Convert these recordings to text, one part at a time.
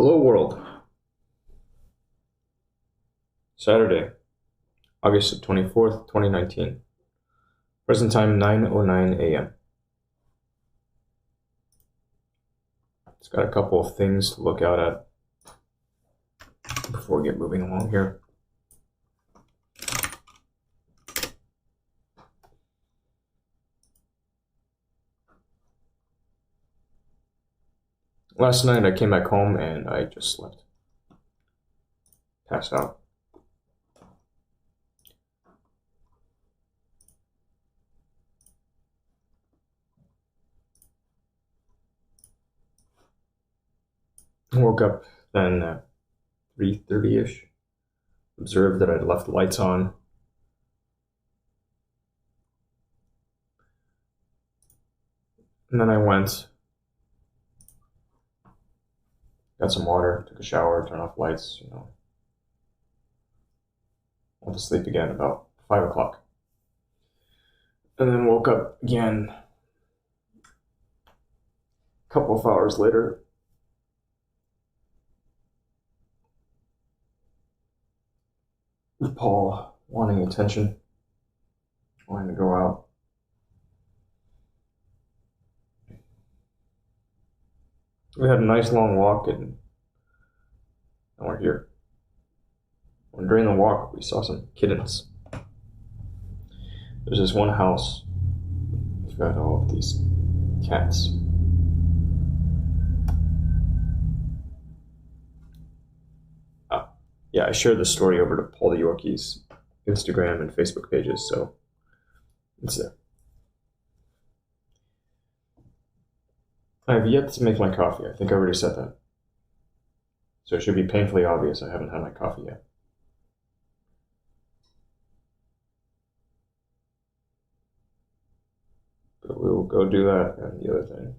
Hello world. Saturday, August 24th, 2019. Present time 9:09 a.m. It's got a couple of things to look out at before we get moving along here. Last night I came back home and I just slept. Passed out. Woke up then at 3:30ish. Observed that I'd left the lights on. And then I went, got some water, took a shower, turned off lights, went to sleep again about 5 o'clock. And then woke up again a couple of hours later. With Paul wanting attention, wanting to go out. We had a nice long walk and we're here. And during the walk, we saw some kittens. There's this one house. We've got all of these cats. Yeah, I shared the story over to Paul the Yorkie's Instagram and Facebook pages, so it's there. I have yet to make my coffee. I think I already said that. So it should be painfully obvious I haven't had my coffee yet. But we will go do that and the other thing.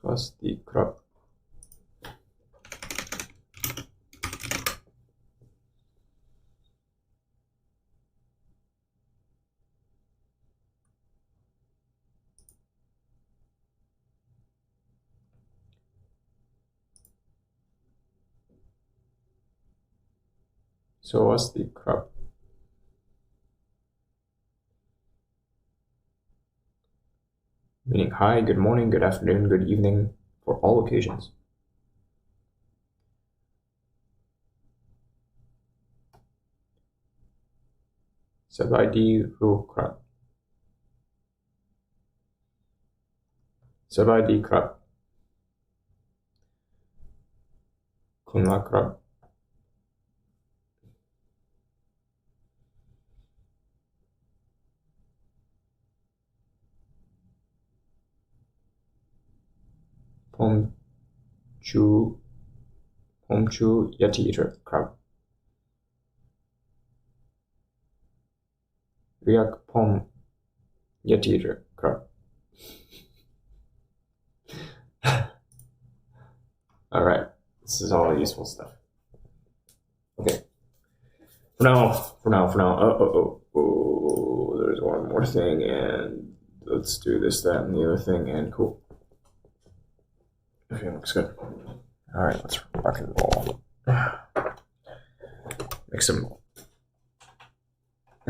Swastika. Swastika. Meaning hi, good morning, good afternoon, good evening, for all occasions. Sabadi Rukrab. Sabadi Krab. Kunla Krab. Pomchu Yeti Eater Krab. Riak Pom Yeti Eater Krab. Alright, this is all useful stuff. Okay. For now. Oh, there's one more thing, and let's do this, that, and the other thing, and cool. Okay, looks good. Alright, let's rock and roll. Make some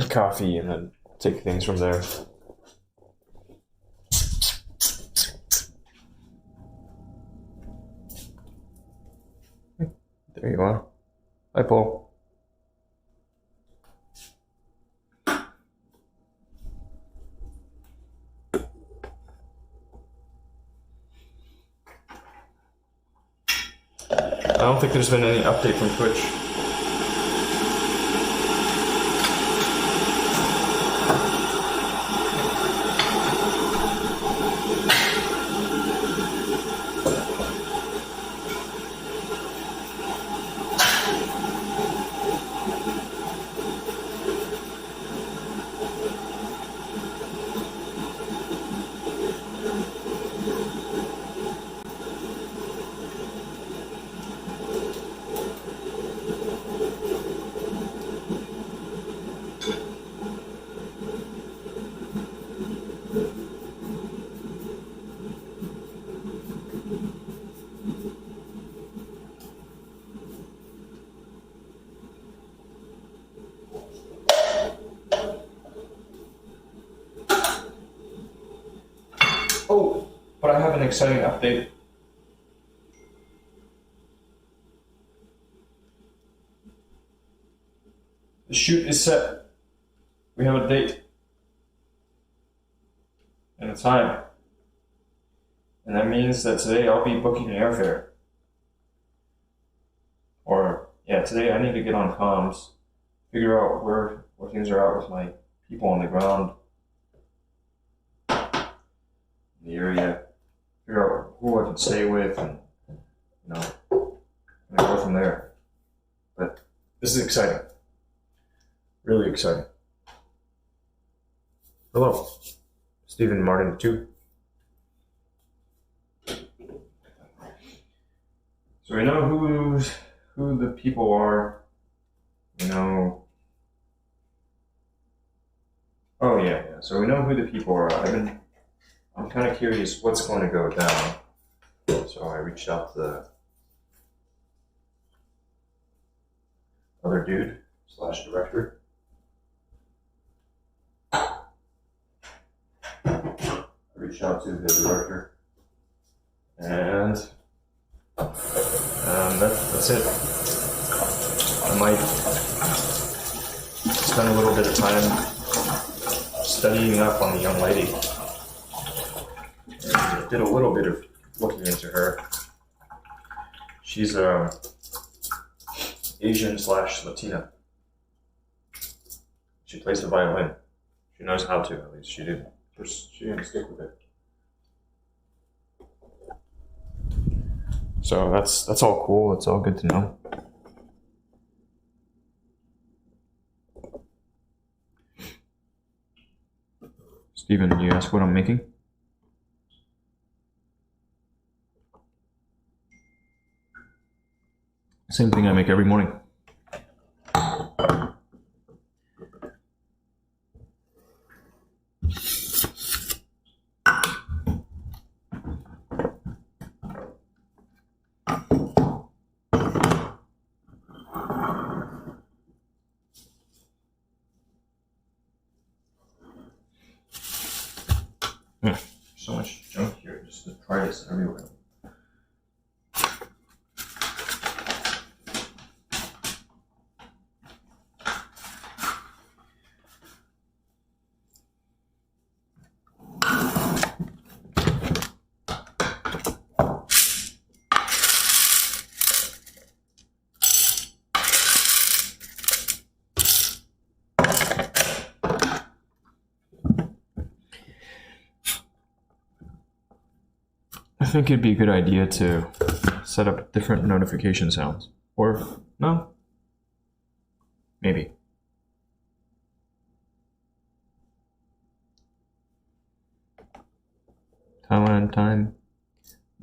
coffee and then take things from there. There you are. Hi, Paul. I don't think there's been any update from Twitch. But I have an exciting update. The shoot is set. We have a date and a time. And that means that today I'll be booking airfare. Or, yeah, today I need to get on comms, figure out where things are at with my people on the ground in the area, figure out who I can stay with, and, you know, and go from there. But this is exciting. Really exciting. Hello, Stephen Martin 2. So we know who the people are. We know. Oh yeah. So we know who the people are. I'm kind of curious what's going to go down. So I reached out to the other dude / director. I reached out to the director, and that's it. I might spend a little bit of time studying up on the young lady. I did a little bit of looking into her. She's Asian / Latina. She plays the violin. She knows how to, at least. She didn't stick with it. So that's all cool. It's all good to know. Steven, you ask what I'm making? Same thing I make every morning. So much junk here, just the price everywhere. I think it'd be a good idea to set up different notification sounds. Or, no? Maybe. Thailand time,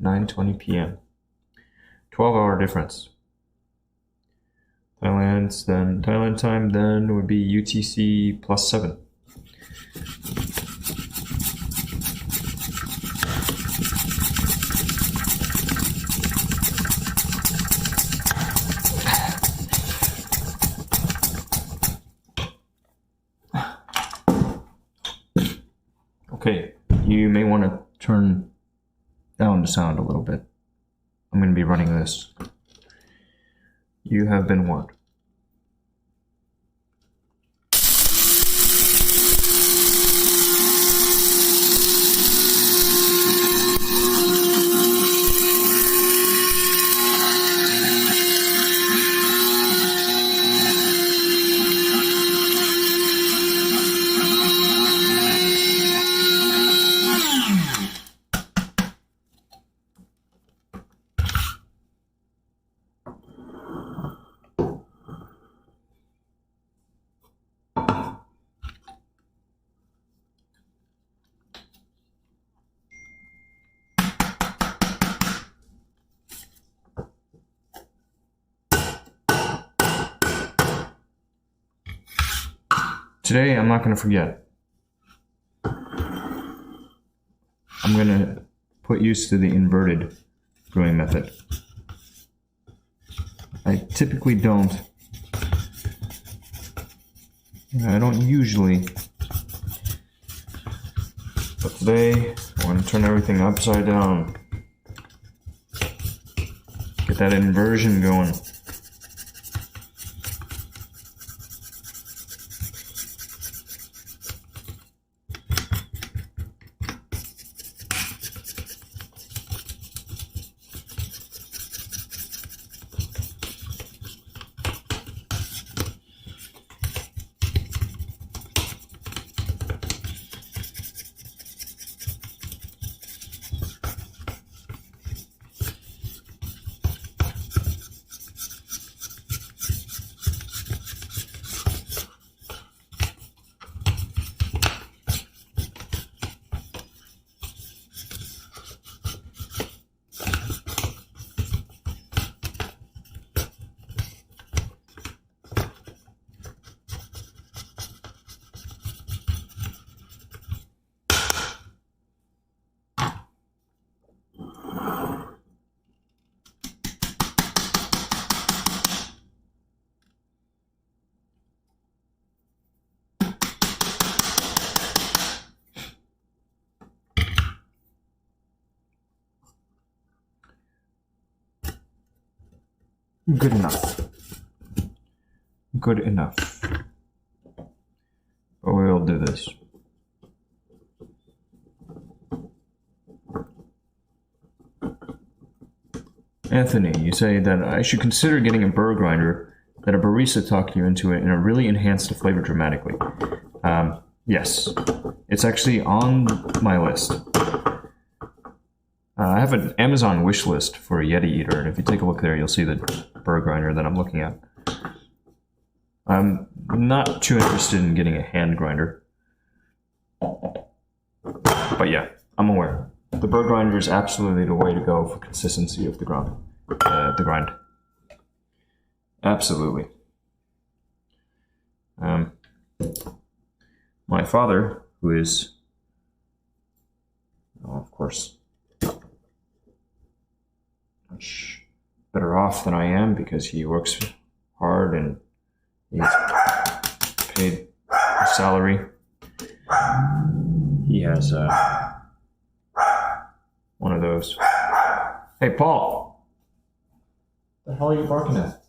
9:20 p.m. 12-hour difference. Thailand time then would be UTC +7. Okay, you may want to turn down the sound a little bit. I'm going to be running this. You have been warned. Today, I'm not going to forget. I'm going to put use to the inverted brewing method. I typically don't. I don't usually But today, I want to turn everything upside down. Get that inversion going. Good enough. Good enough. But we'll do this. Anthony, you say that I should consider getting a burr grinder, that a barista talked you into it, and it really enhanced the flavor dramatically. Yes. It's actually on my list. I have an Amazon wish list for a Yeti eater, and if you take a look there, you'll see the burr grinder that I'm looking at. I'm not too interested in getting a hand grinder. But yeah, I'm aware. The burr grinder is absolutely the way to go for consistency of the grind. Absolutely. My father, who is, of course, much better off than I am because he works hard and he's paid a salary. He has one of those. Hey, Paul. What the hell are you barking at?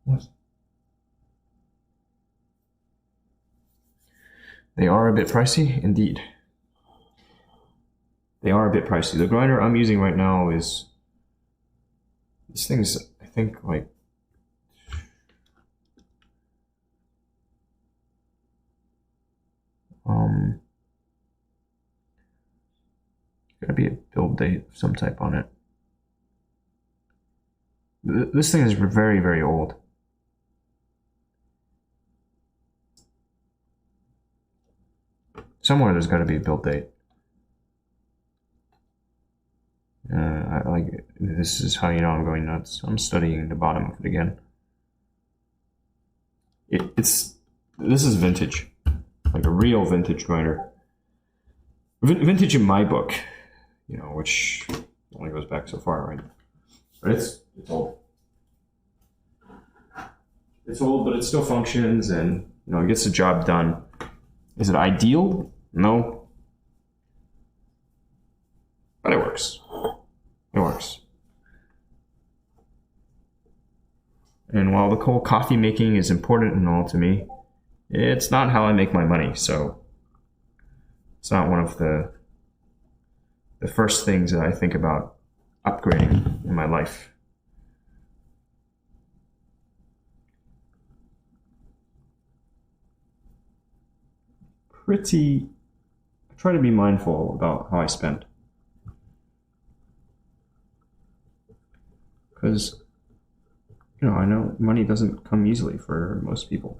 What? They are a bit pricey, indeed. They are a bit pricey. The grinder I'm using right now is... This thing's, I think, like... Gotta be a build date of some type on it. This thing is very, very old. Somewhere there's gotta be a build date. This is how you know I'm going nuts. I'm studying the bottom of it again. This is vintage, like a real vintage grinder. Vintage in my book, you know, which only goes back so far, right? But it's old. It's old, but it still functions, and you know, it gets the job done. Is it ideal? No, but it works. It works. And while the whole coffee making is important and all to me, it's not how I make my money. So it's not one of the first things that I think about upgrading in my life. I try to be mindful about how I spend. Because, you know, I know money doesn't come easily for most people.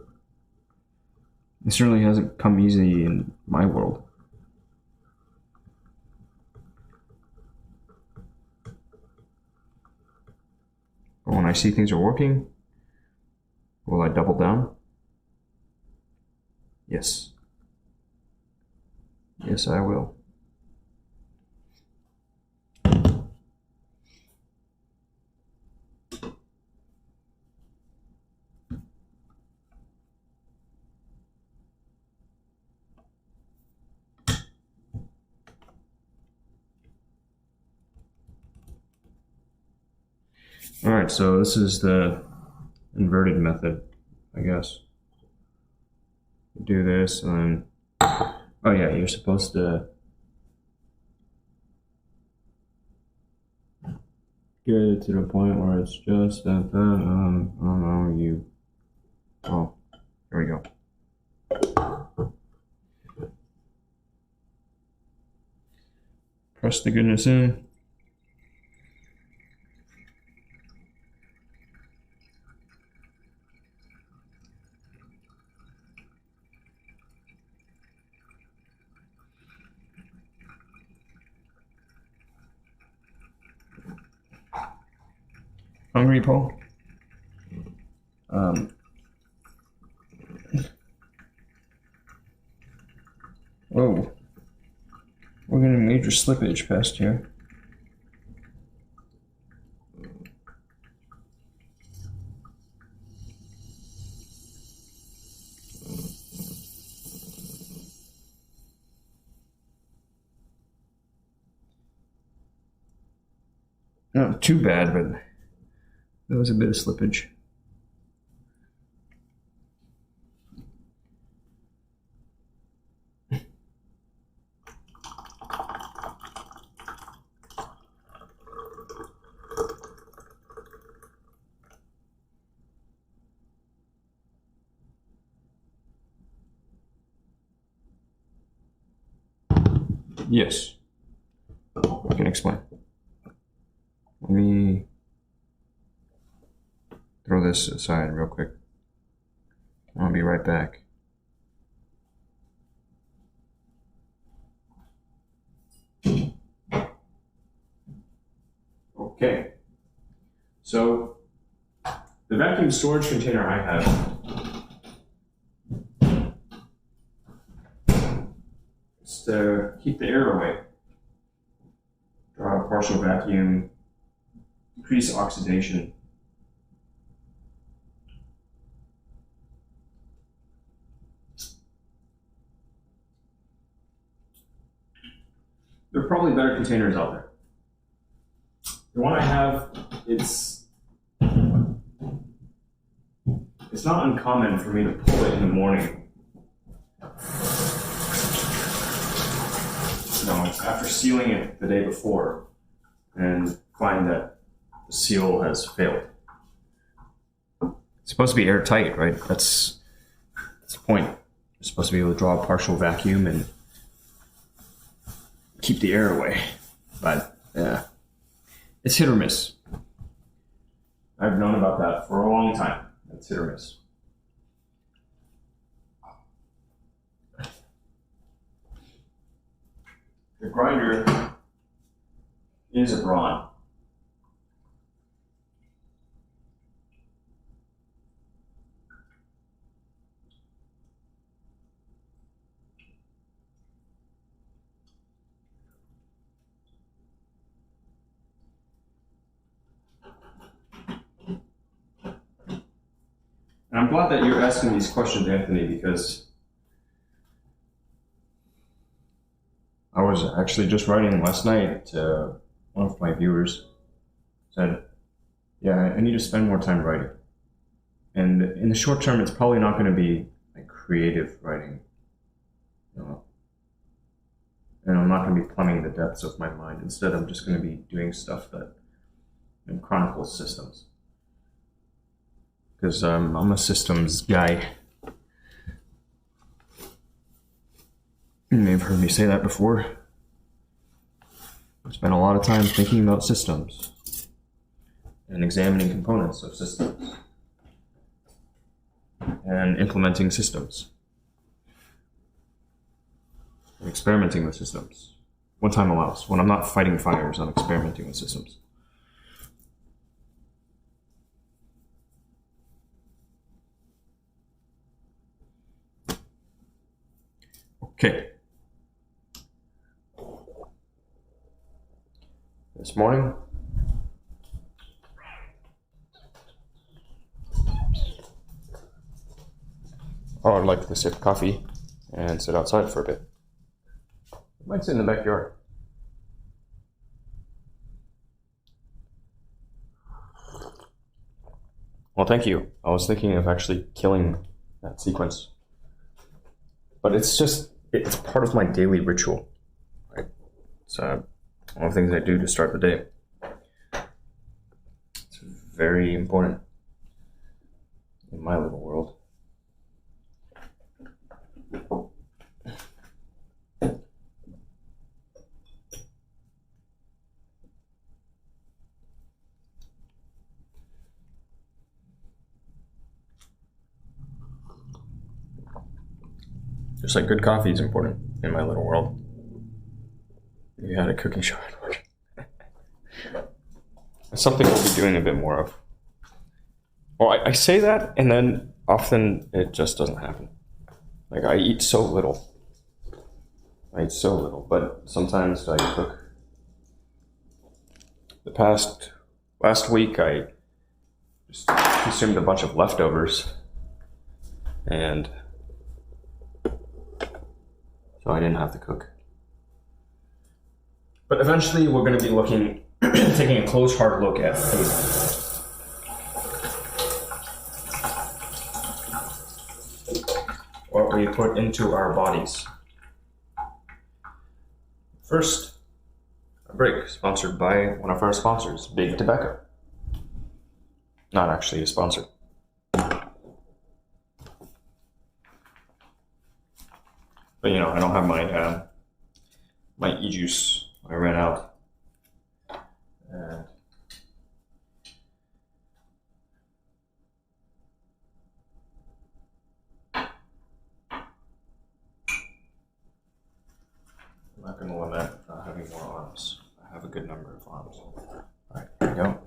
It certainly hasn't come easy in my world. But when I see things are working, will I double down? Yes. Yes, I will. Alright, so this is the inverted method, I guess. You do this and then, oh yeah, you're supposed to get it to the point where it's just at the, I don't know, oh, here we go. Press the goodness in. Hungry, Paul? Whoa. We're getting major slippage past here. Not too bad, but there was a bit of slippage. Yes, I can explain. Let me throw this aside real quick. I'll be right back. Okay, so the vacuum storage container I have is to keep the air away. Draw a partial vacuum, decrease oxidation. There are probably better containers out there. The one I have, it's not uncommon for me to pull it in the morning. No, it's after sealing it the day before and find that the seal has failed. It's supposed to be airtight, right? That's the point. You're supposed to be able to draw a partial vacuum and keep the air away. But yeah, it's hit or miss. I've known about that for a long time. It's hit or miss. The grinder is a brawn. And I'm glad that you're asking these questions, Anthony, because I was actually just writing last night to one of my viewers. Said, yeah, I need to spend more time writing. And in the short term, it's probably not going to be like creative writing. You know? And I'm not going to be plumbing the depths of my mind. Instead, I'm just going to be doing stuff that chronicles systems. Because I'm a systems guy. You may have heard me say that before. I spent a lot of time thinking about systems and examining components of systems and implementing systems and experimenting with systems. When time allows. When I'm not fighting fires, I'm experimenting with systems. Okay. This morning, I'd like to sip coffee and sit outside for a bit. I might sit in the backyard. Well, thank you. I was thinking of actually killing that sequence. But it's part of my daily ritual. Right? It's one of the things I do to start the day. It's very important in my little world. Just like good coffee is important in my little world. You had a cooking show at work. It's something I'll be doing a bit more of. Well, I say that, and then often it just doesn't happen. Like, I eat so little. But sometimes I cook. Last week, I just consumed a bunch of leftovers, and so I didn't have to cook. But eventually we're going to be taking a close, hard look at what we put into our bodies. First, a break sponsored by one of our sponsors, Big Tobacco. Not actually a sponsor. But I don't have my e-juice. I ran out. And I'm not going to limit having more arms. I have a good number of arms. All right, here we go.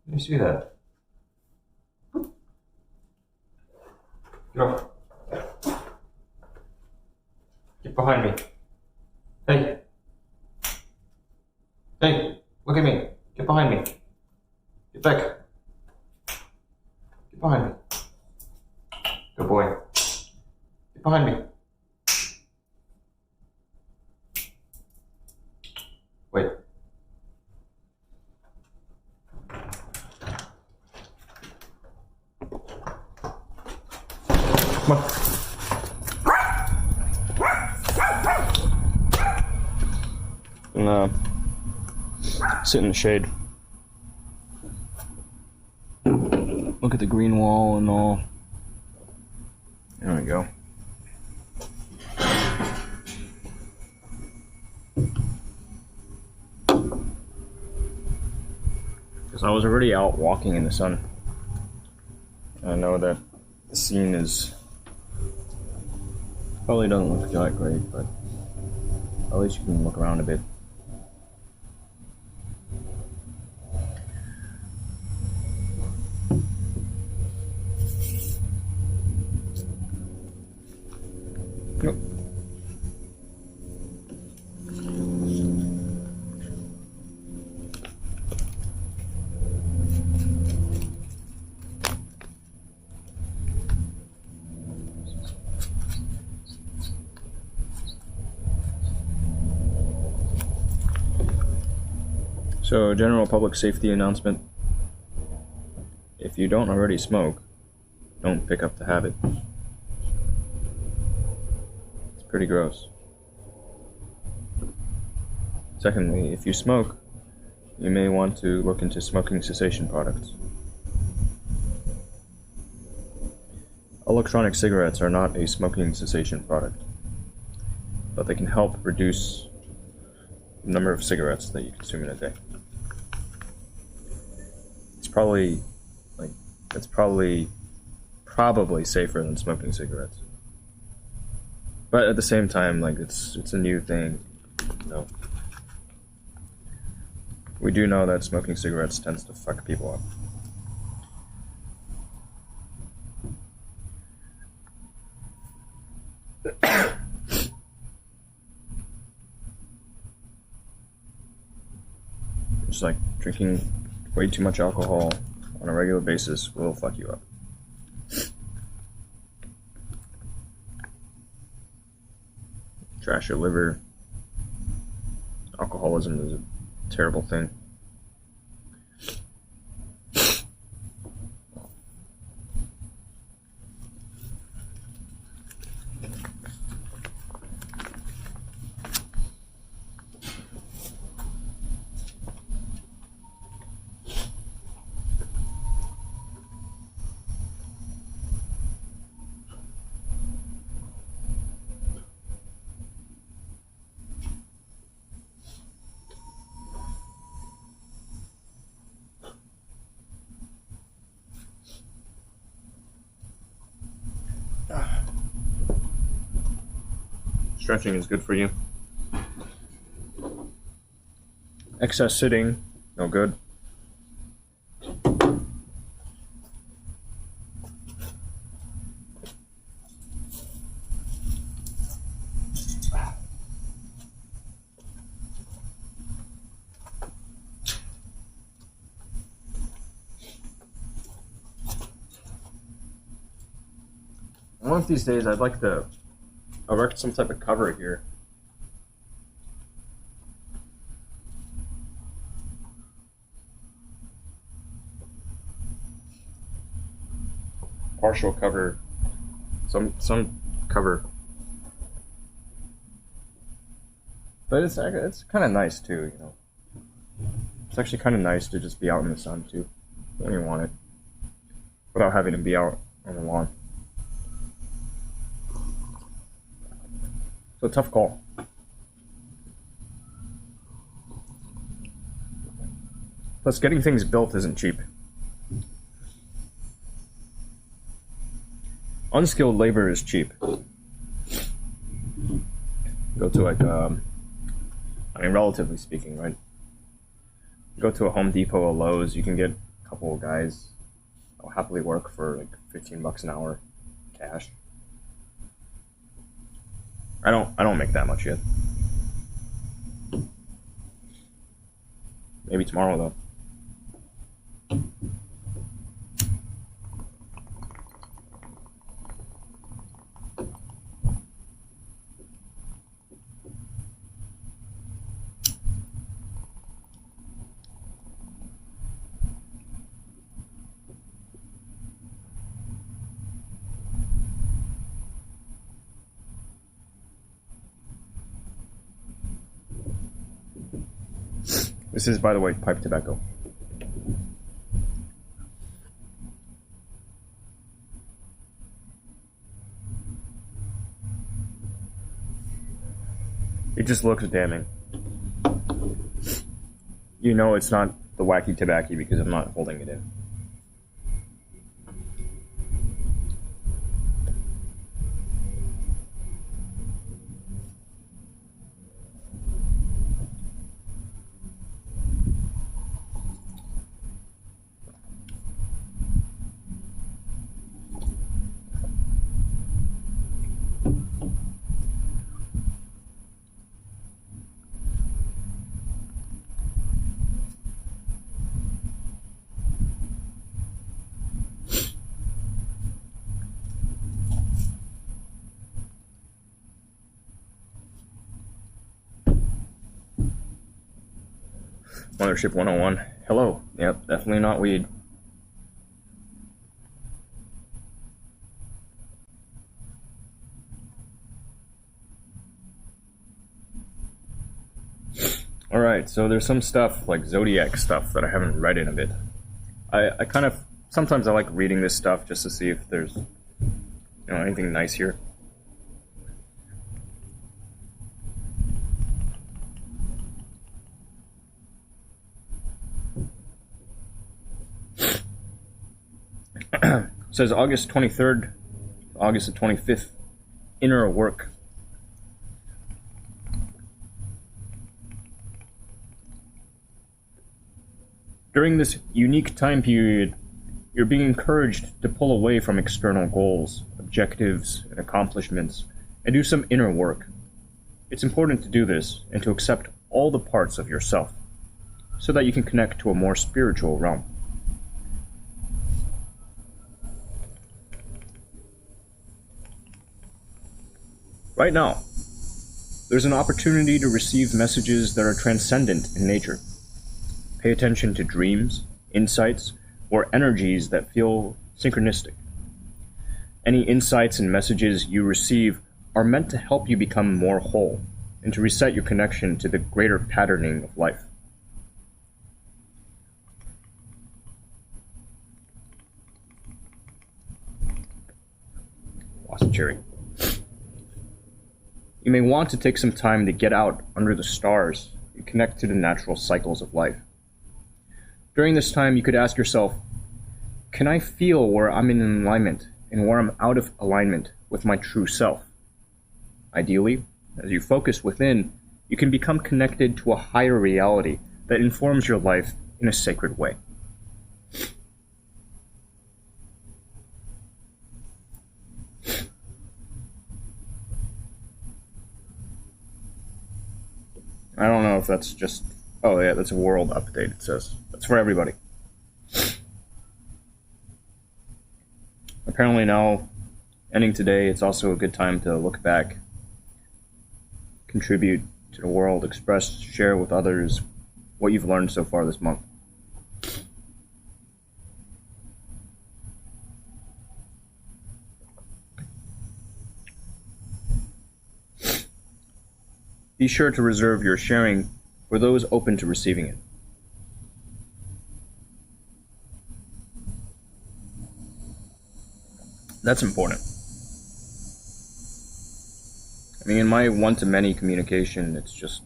Let me see that. Get off. Get behind me. Hey. Hey, look at me. Get behind me. Get back. Get behind me. Good boy. Get behind me. Wait. Come on. And, sit in the shade. Look at the green wall and all. There we go. Because I was already out walking in the sun. I know that the scene probably doesn't look that great, but at least you can look around a bit. Yep. So, general public safety announcement. If you don't already smoke, don't pick up the habit. It's pretty gross. Secondly, if you smoke, you may want to look into smoking cessation products. Electronic cigarettes are not a smoking cessation product, but they can help reduce the number of cigarettes that you consume in a day. It's probably safer than smoking cigarettes. But at the same time, it's a new thing. We do know that smoking cigarettes tends to fuck people up. Just like drinking way too much alcohol on a regular basis will fuck you up. Trash your liver. alcoholism is a terrible thing. Stretching is good for you. Excess sitting, no good. One of these days, I'd like to erect some type of cover here. Partial cover, some cover. But it's kind of nice too, you know. It's actually kind of nice to just be out in the sun too, when you want it, without having to be out on the lawn. So tough call. Plus, getting things built isn't cheap. Unskilled labor is cheap. Go to like, I mean, relatively speaking, right? Go to a Home Depot or Lowe's, you can get a couple of guys that'll happily work for like $15 an hour, cash. I don't make that much yet. Maybe tomorrow though. This is, by the way, pipe tobacco. It just looks damning. You know it's not the wacky tobacco because I'm not holding it in. Mothership 101. Hello. Yep, definitely not weed. Alright, so there's some stuff, like Zodiac stuff, that I haven't read in a bit. I kind of, sometimes I like reading this stuff just to see if there's, you know, anything nice here. It says August 23rd, August the 25th, inner work. During this unique time period, you're being encouraged to pull away from external goals, objectives, and accomplishments, and do some inner work. It's important to do this and to accept all the parts of yourself, so that you can connect to a more spiritual realm. Right now, there's an opportunity to receive messages that are transcendent in nature. Pay attention to dreams, insights, or energies that feel synchronistic. Any insights and messages you receive are meant to help you become more whole and to reset your connection to the greater patterning of life. Lost a cherry. You may want to take some time to get out under the stars and connect to the natural cycles of life. During this time, you could ask yourself, can I feel where I'm in alignment and where I'm out of alignment with my true self? Ideally, as you focus within, you can become connected to a higher reality that informs your life in a sacred way. I don't know if that's just... Oh yeah, that's a world update, it says. That's for everybody. Apparently now, ending today, it's also a good time to look back, contribute to the world, express, share with others what you've learned so far this month. Be sure to reserve your sharing for those open to receiving it. That's important. I mean, in my one-to-many communication, it's just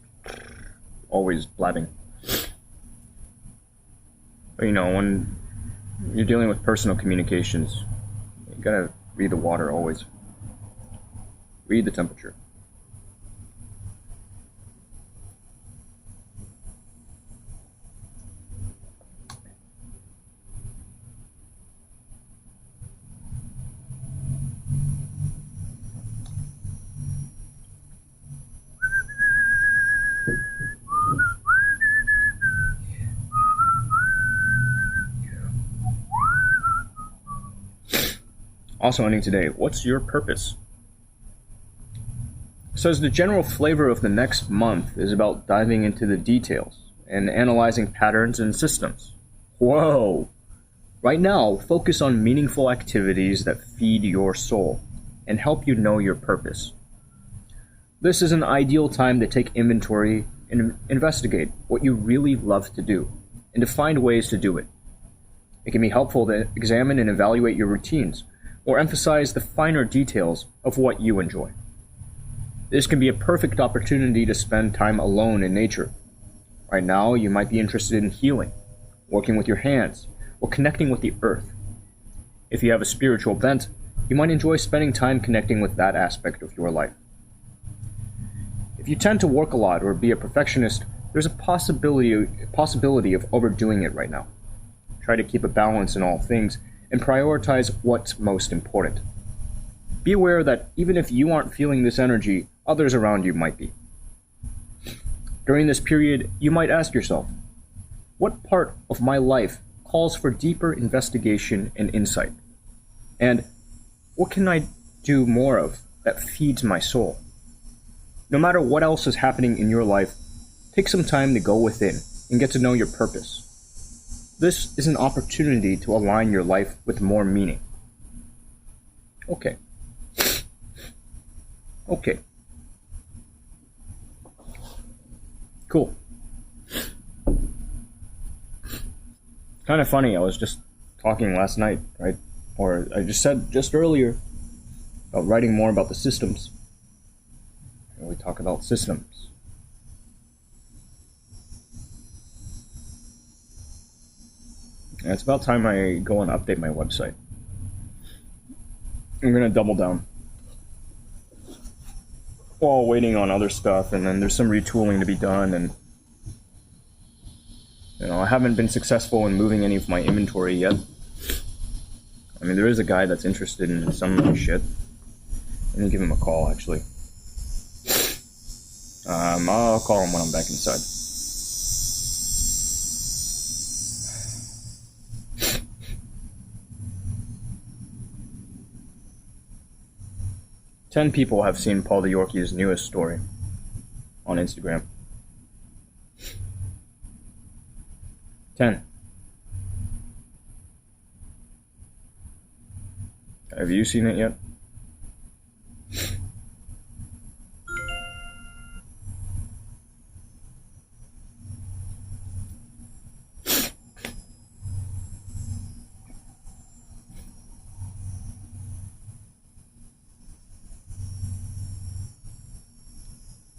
always blabbing. But when you're dealing with personal communications, you gotta read the water always. Read the temperature. Also ending today, what's your purpose? It says the general flavor of the next month is about diving into the details and analyzing patterns and systems. Whoa! Right now, focus on meaningful activities that feed your soul and help you know your purpose. This is an ideal time to take inventory and investigate what you really love to do and to find ways to do it. It can be helpful to examine and evaluate your routines or emphasize the finer details of what you enjoy. This can be a perfect opportunity to spend time alone in nature. Right now, you might be interested in healing, working with your hands, or connecting with the earth. If you have a spiritual bent, you might enjoy spending time connecting with that aspect of your life. If you tend to work a lot or be a perfectionist, there's a possibility of overdoing it right now. Try to keep a balance in all things and prioritize what's most important. Be aware that even if you aren't feeling this energy, others around you might be. During this period, you might ask yourself, what part of my life calls for deeper investigation and insight? And what can I do more of that feeds my soul? No matter what else is happening in your life, take some time to go within and get to know your purpose. This is an opportunity to align your life with more meaning. Okay. Cool. Kind of funny, I was just talking last night, right? Or I just said just earlier about writing more about the systems. And we talk about systems. And it's about time I go and update my website. I'm going to double down while waiting on other stuff, and then there's some retooling to be done, and I haven't been successful in moving any of my inventory yet. I mean, there is a guy that's interested in some of my shit. Let me give him a call, actually. I'll call him when I'm back inside. Ten people have seen Paul the Yorkie's newest story. on Instagram. 10. Have you seen it yet?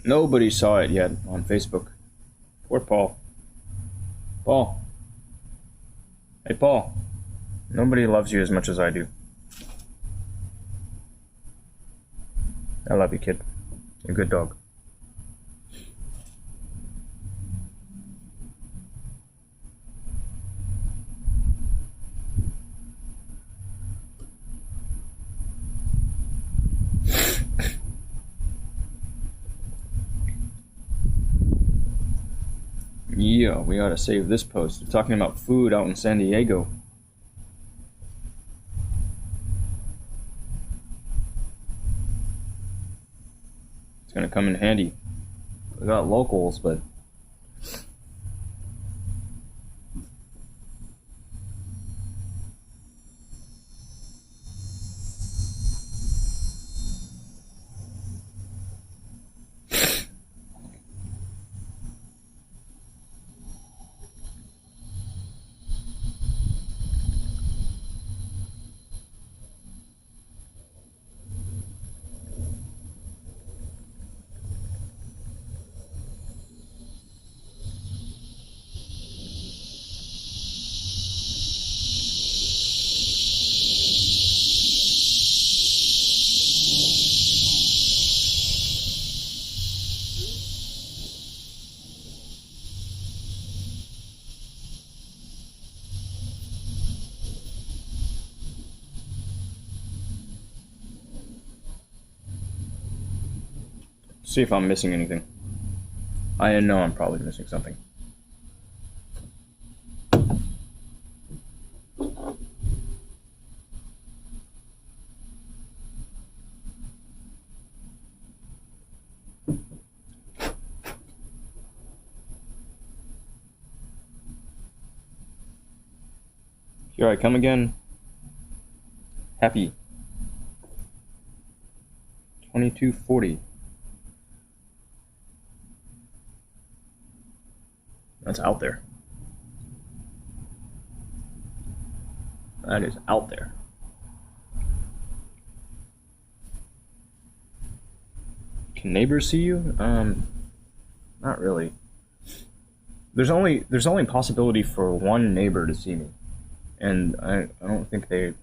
Nobody saw it yet on Facebook. Poor Paul. Paul. Hey, Paul. Nobody loves you as much as I do. I love you, kid. You're a good dog. Yeah, we ought to save this post. We're talking about food out in San Diego. It's gonna come in handy. We got locals, but see if I'm missing anything. I know I'm probably missing something. Here I come again. Happy. 2240. That's out there. That is out there. Can neighbors see you? Not really. There's only possibility for one neighbor to see me, and I don't think they're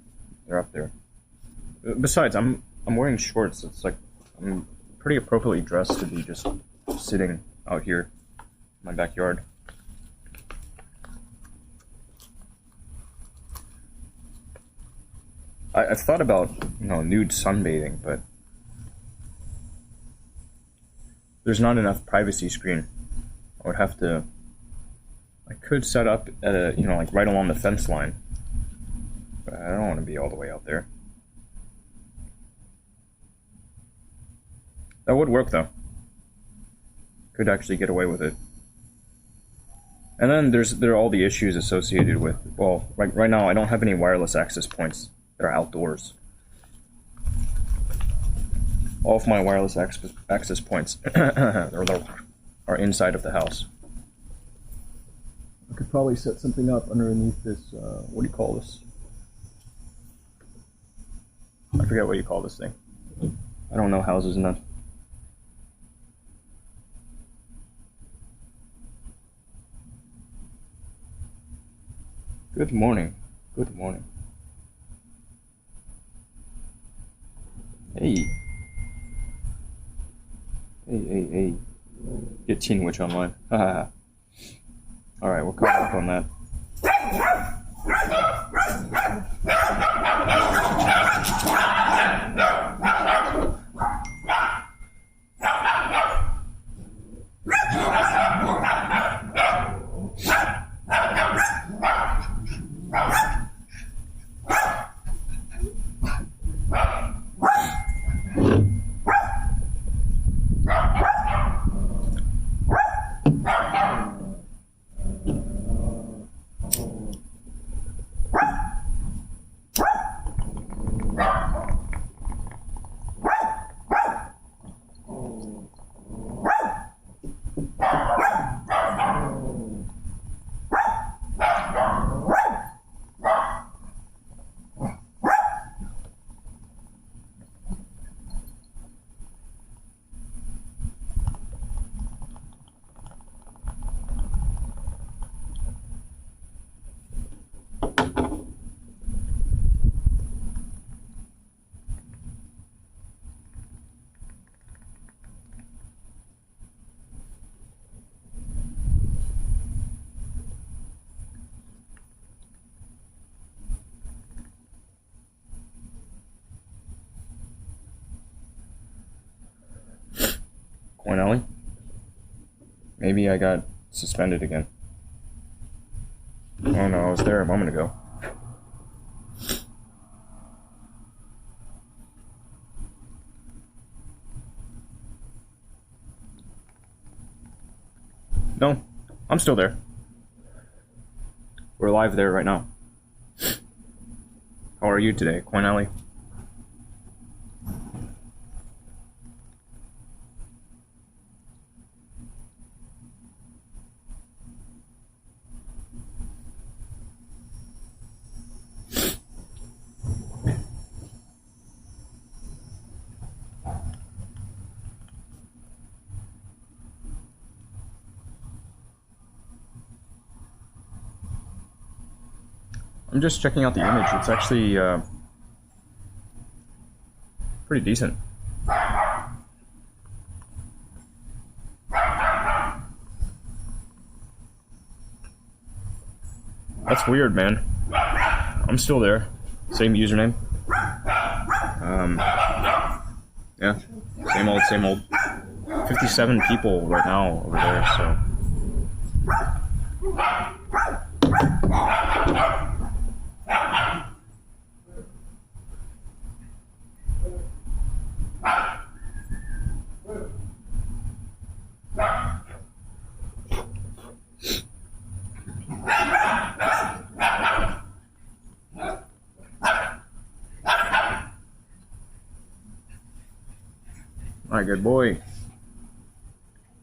up there. Besides, I'm wearing shorts. It's like I'm pretty appropriately dressed to be just sitting out here in my backyard. I've thought about, nude sunbathing, but there's not enough privacy screen. I could set up at a, like right along the fence line, but I don't want to be all the way out there. That would work though. Could actually get away with it. And then there are all the issues associated with, well, right now I don't have any wireless access points that are outdoors. All of my wireless access points are inside of the house. I could probably set something up underneath this, what do you call this? I forget what you call this thing. I don't know houses enough. Good morning. Good morning. Hey. Hey. Get Teen Witch online. Alright, we'll come back on that. Coin Alley? Maybe I got suspended again. Oh no, I was there a moment ago. No, I'm still there. We're live there right now. How are you today, Coin Alley? I'm just checking out the image. It's actually pretty decent. That's weird, man. I'm still there. Same username. Yeah, same old. 57 people right now over there, so. My good boy.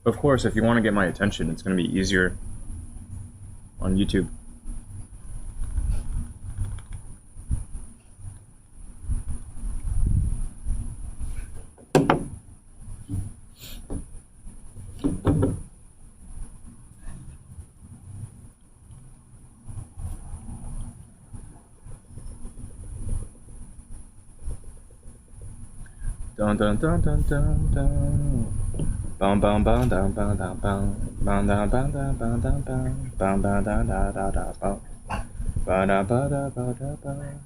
Of course, if you want to get my attention, it's going to be easier on YouTube. Dun dun dun dun dun dun. Bum bum bum dum bum dum bum. Bum dum bum dum bum dum bum. Bum bum dum da da da bum. Ba da ba da ba da ba.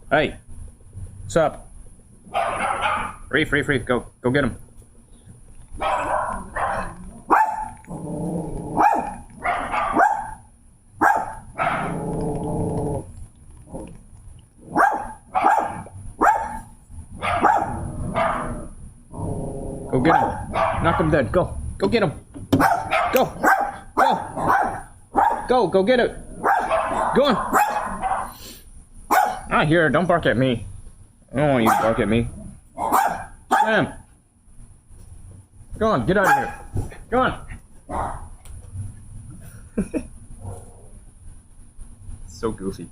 Hey, what's up? Reef, go get him. Go get him. Knock him dead. Go get him. Go get it. Go on. Not here. Don't bark at me. I don't want you to bark at me. Sam. Go on. Get out of here. Go on. So goofy.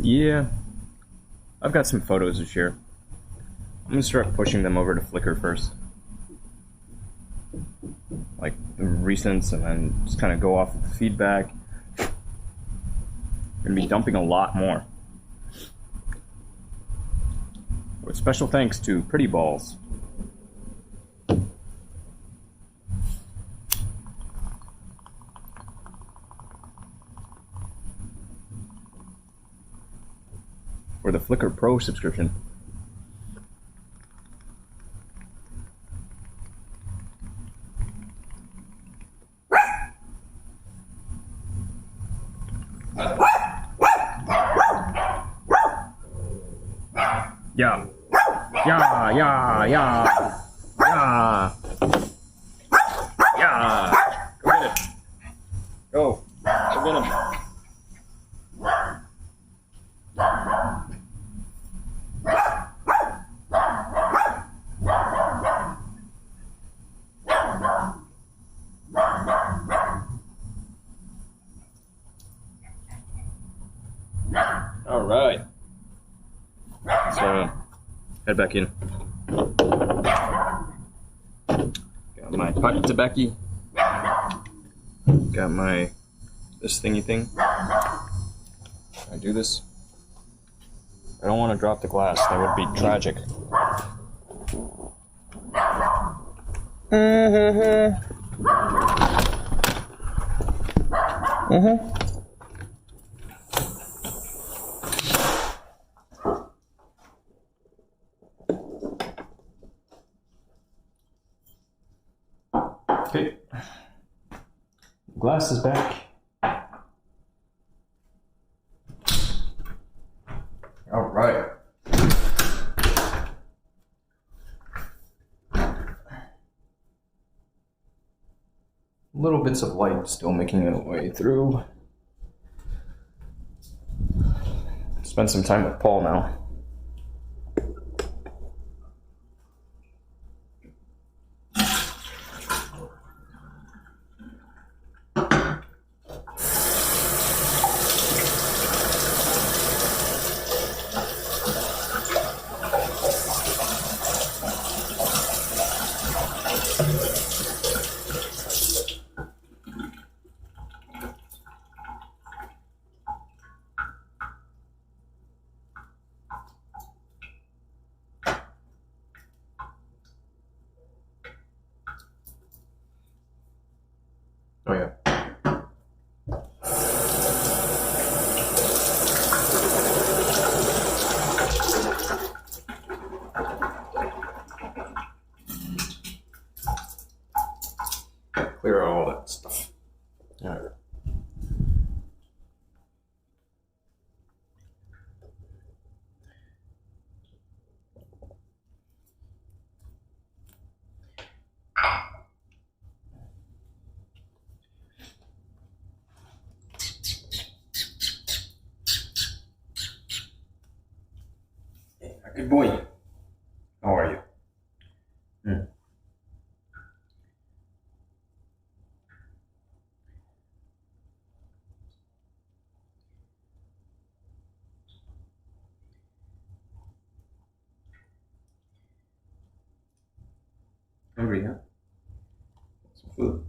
Yeah, I've got some photos to share. I'm gonna start pushing them over to Flickr first. Like the recents, and then just kind of go off of the feedback. I'm gonna be dumping a lot more. With special thanks to Pretty Balls. For the Flickr Pro subscription. Yeah. Yeah. Go get it. Go get him. right. So, head back in. Got my pipe tobacco. Got my this thingy thing. I do this. I don't want to drop the glass. That would be tragic. Okay. Glass is back. All right. Little bits of light still making it way through. Spend some time with Paul now. Oh yeah. Clear all that stuff. All right. Good boy. How are you? Hungry, huh? Some food.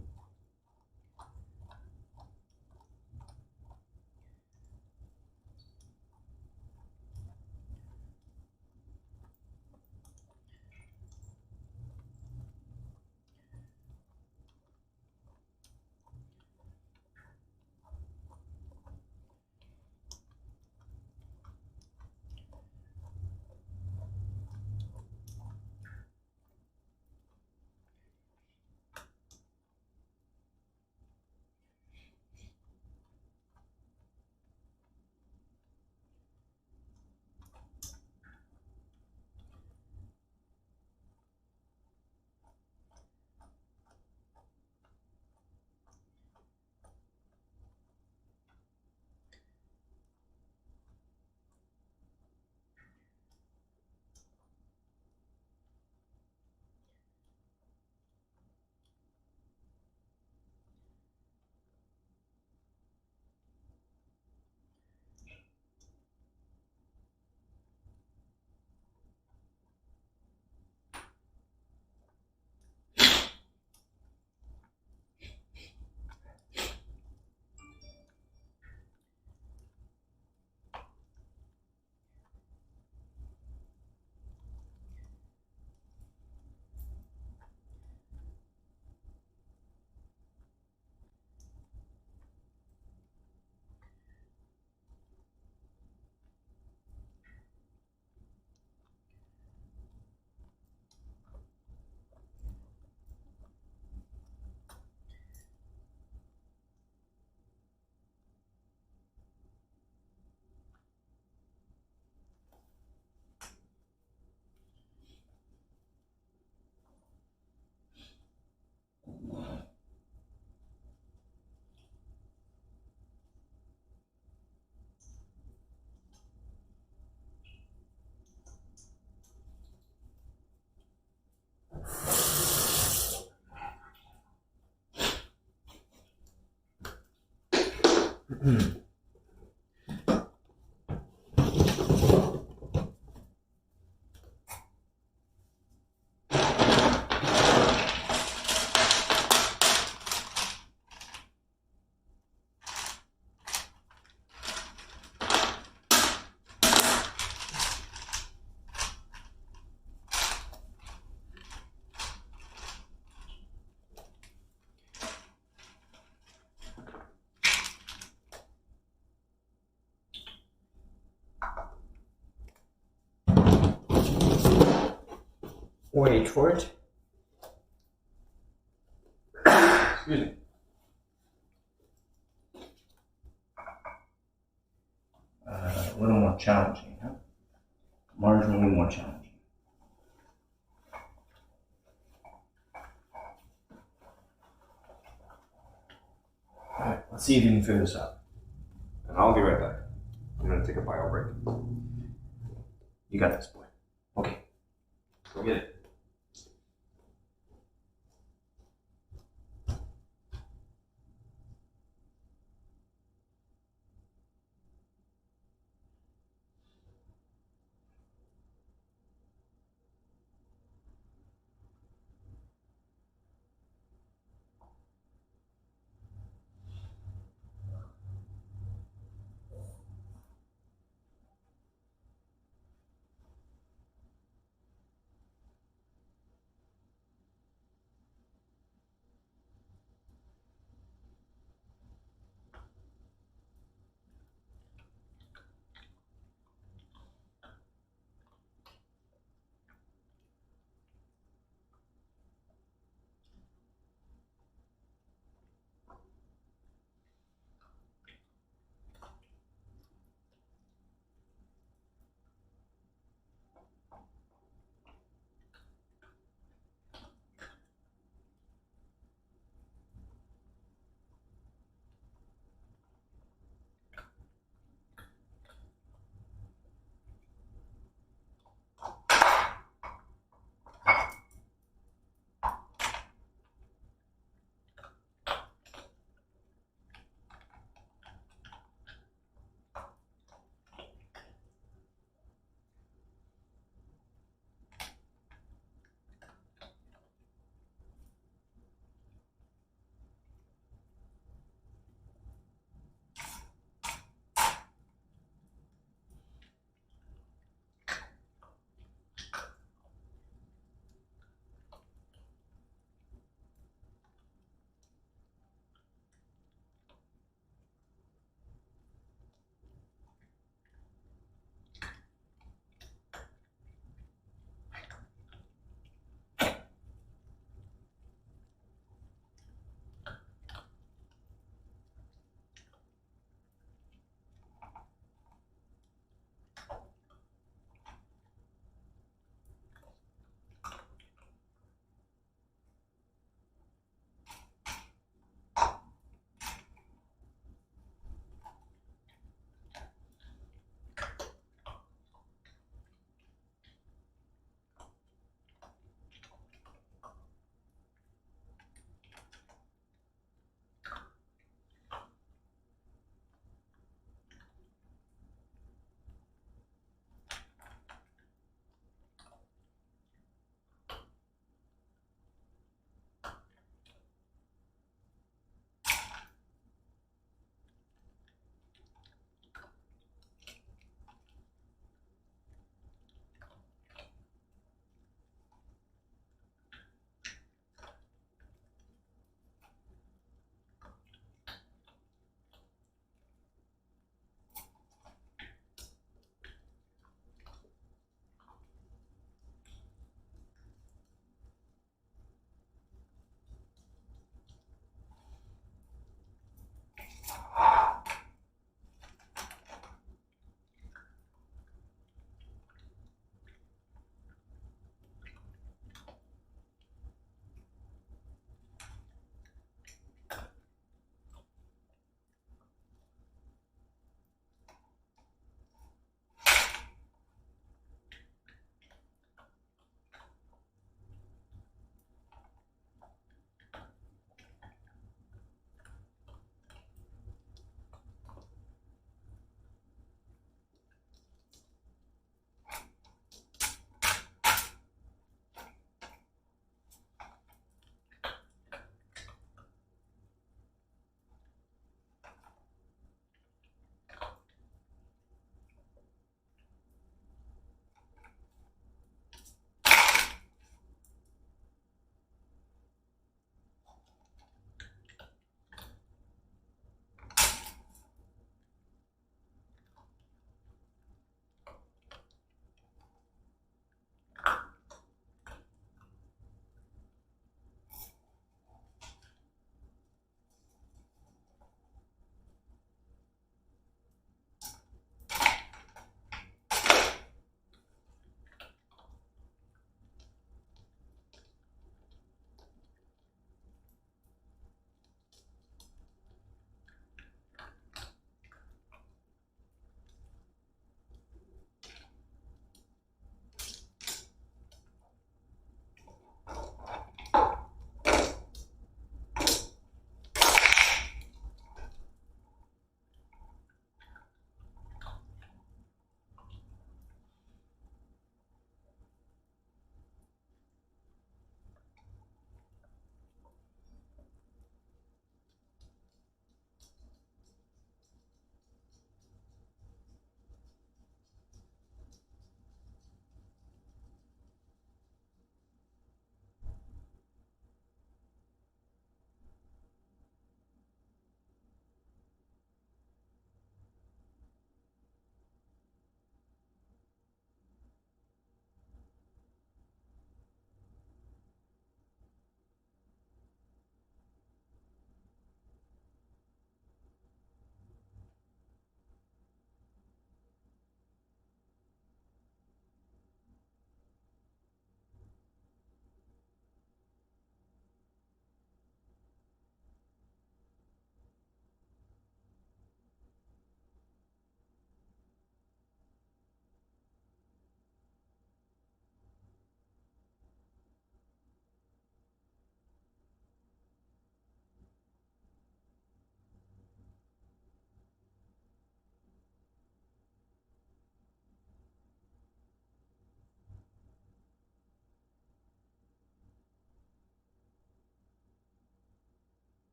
Wait for it. Excuse me. A little more challenging, huh? Marginally more challenging. Alright, let's see if you can figure this out. And I'll be right back. I'm gonna take a bio break. You got this, boy. Okay. Go get it.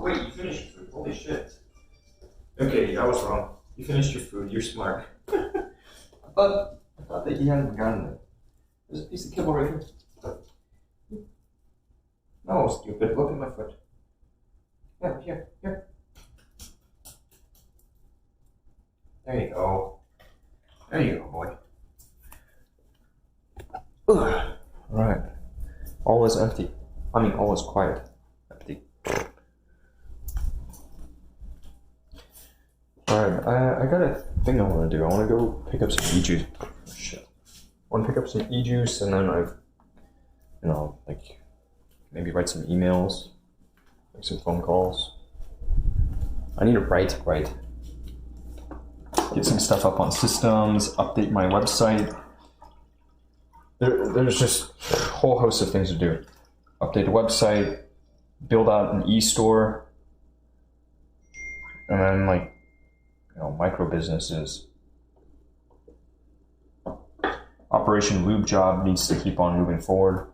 wait, you finished your food. Holy shit. Okay, I was wrong. You finished your food. You're smart. I thought that you hadn't gotten it. There's a piece of kibble right here. No, stupid. Look at my foot. Yeah, here. There you go. There you go, boy. Ugh. Alright. All is empty. I mean, all is quiet. Empty. Alright, I got a thing I want to do. I want to go pick up some e-juice. Oh, shit. I want to pick up some e-juice and then like, maybe write some emails, make some phone calls. I need to write. Get some stuff up on systems, update my website. There's just a whole host of things to do. Update the website, build out an e-store, and then micro businesses. Operation Lube Job needs to keep on moving forward.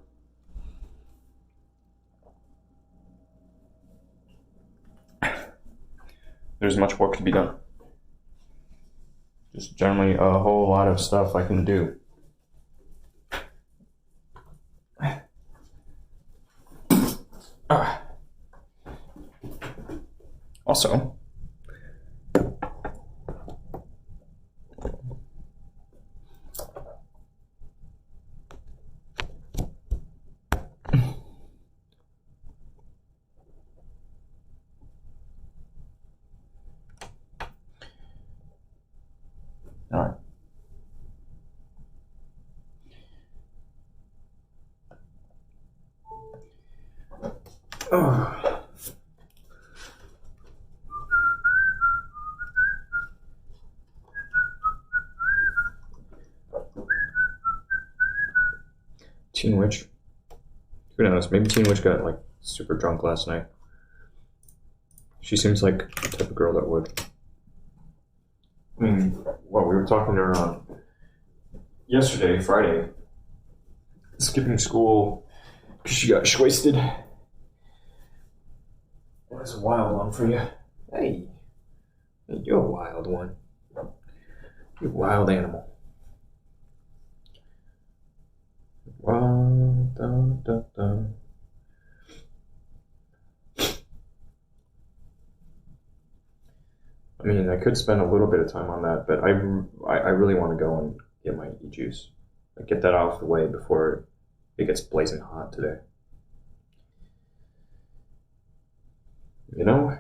There's much work to be done. Just generally a whole lot of stuff I can do. Also, all right. Teen Witch. Who knows? Maybe Teen Witch got super drunk last night. She seems like the type of girl that would. I mean, we were talking to her on yesterday, Friday, skipping school because she got wasted. That's a wild one for you. Hey, you're a wild one. You're a wild animal. Wild, dun, dun, dun. I mean, I could spend a little bit of time on that, but I really want to go and get my e-juice. Get that out of the way before it gets blazing hot today. You know?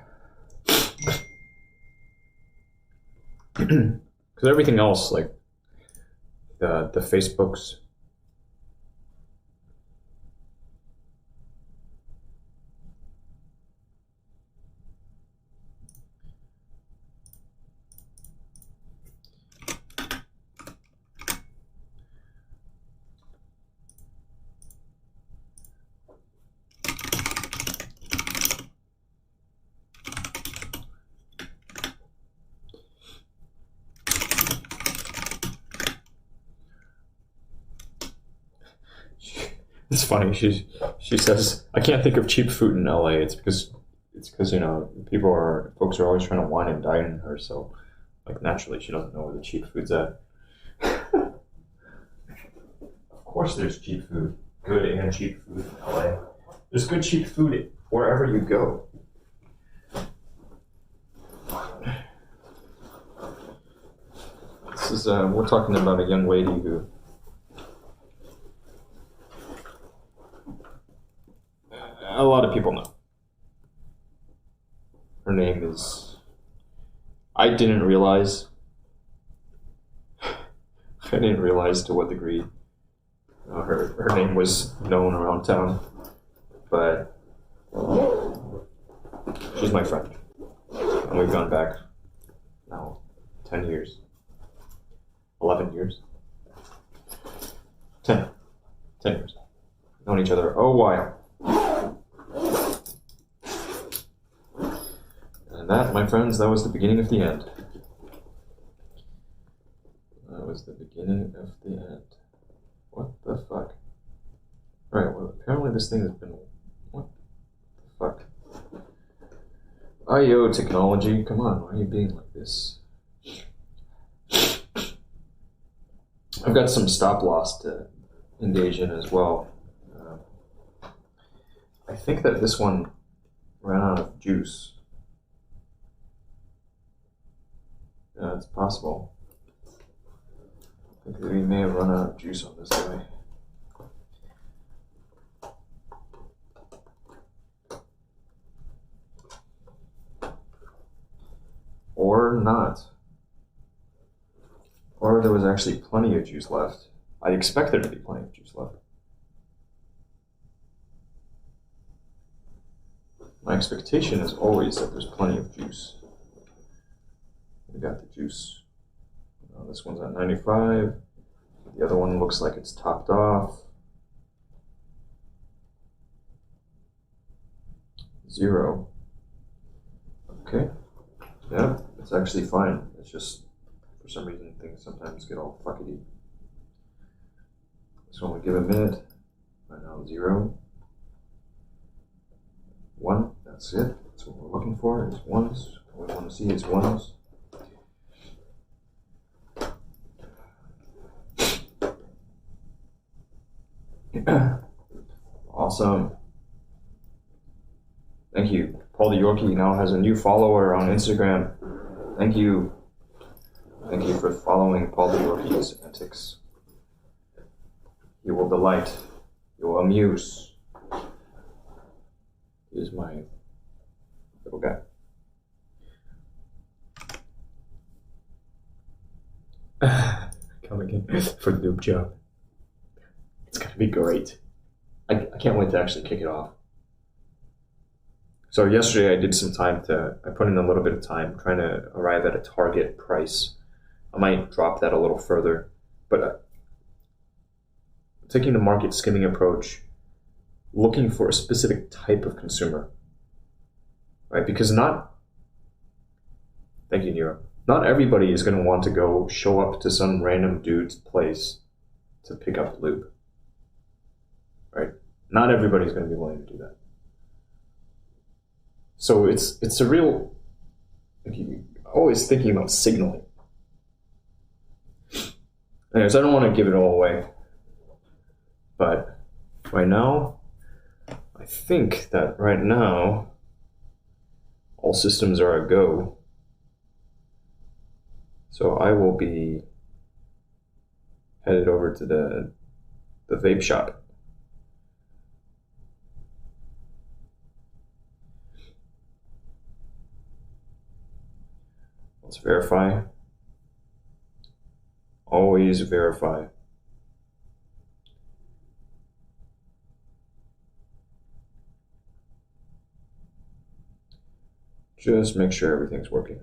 Because everything else, like the Facebooks, it's funny. She says, I can't think of cheap food in LA. It's because folks are always trying to wine and dine her, so naturally she doesn't know where the cheap food's at. Of course there's cheap food. Good and cheap food in LA. There's good cheap food wherever you go. This is we're talking about a young lady who a lot of people know. Her name is... I didn't realize to what degree her name was known around town, but she's my friend. And we've gone back now 10 years. 11 years. 10 years. Known each other a while. And that, my friends, that was the beginning of the end. That was the beginning of the end. What the fuck? Right, well, apparently this thing has been... What the fuck? IO technology, come on, why are you being like this? I've got some stop loss to engage in as well. I think that this one ran out of juice. Yeah, it's possible. I think that we may have run out of juice on this guy. Or not. Or there was actually plenty of juice left. I expect there to be plenty of juice left. My expectation is always that there's plenty of juice. We got the juice. This one's at 95. The other one looks like it's topped off. 0. Okay. Yeah, it's actually fine. It's just, for some reason, things sometimes get all fuckety. So I'm gonna give a minute. Right now, 0. 1. That's it. That's what we're looking for. Is ones. What we want to see is ones. Awesome. Thank you. Paul the Yorkie now has a new follower on Instagram. Thank you. Thank you for following Paul the Yorkie's antics. You will delight. You will amuse. Here's my little guy. Come again for the noob job. It's gonna be great. I can't wait to actually kick it off. So yesterday I did some time I put in a little bit of time trying to arrive at a target price. I might drop that a little further, but taking the market skimming approach, looking for a specific type of consumer, right? Because thank you, Nero. Not everybody is going to want to go show up to some random dude's place to pick up lube, right? Not everybody's going to be willing to do that. So it's a real, always thinking about signaling. Anyways, I don't want to give it all away, but right now, I think that right now, all systems are a go. So I will be headed over to the vape shop. Let's verify. Always verify. Just make sure everything's working.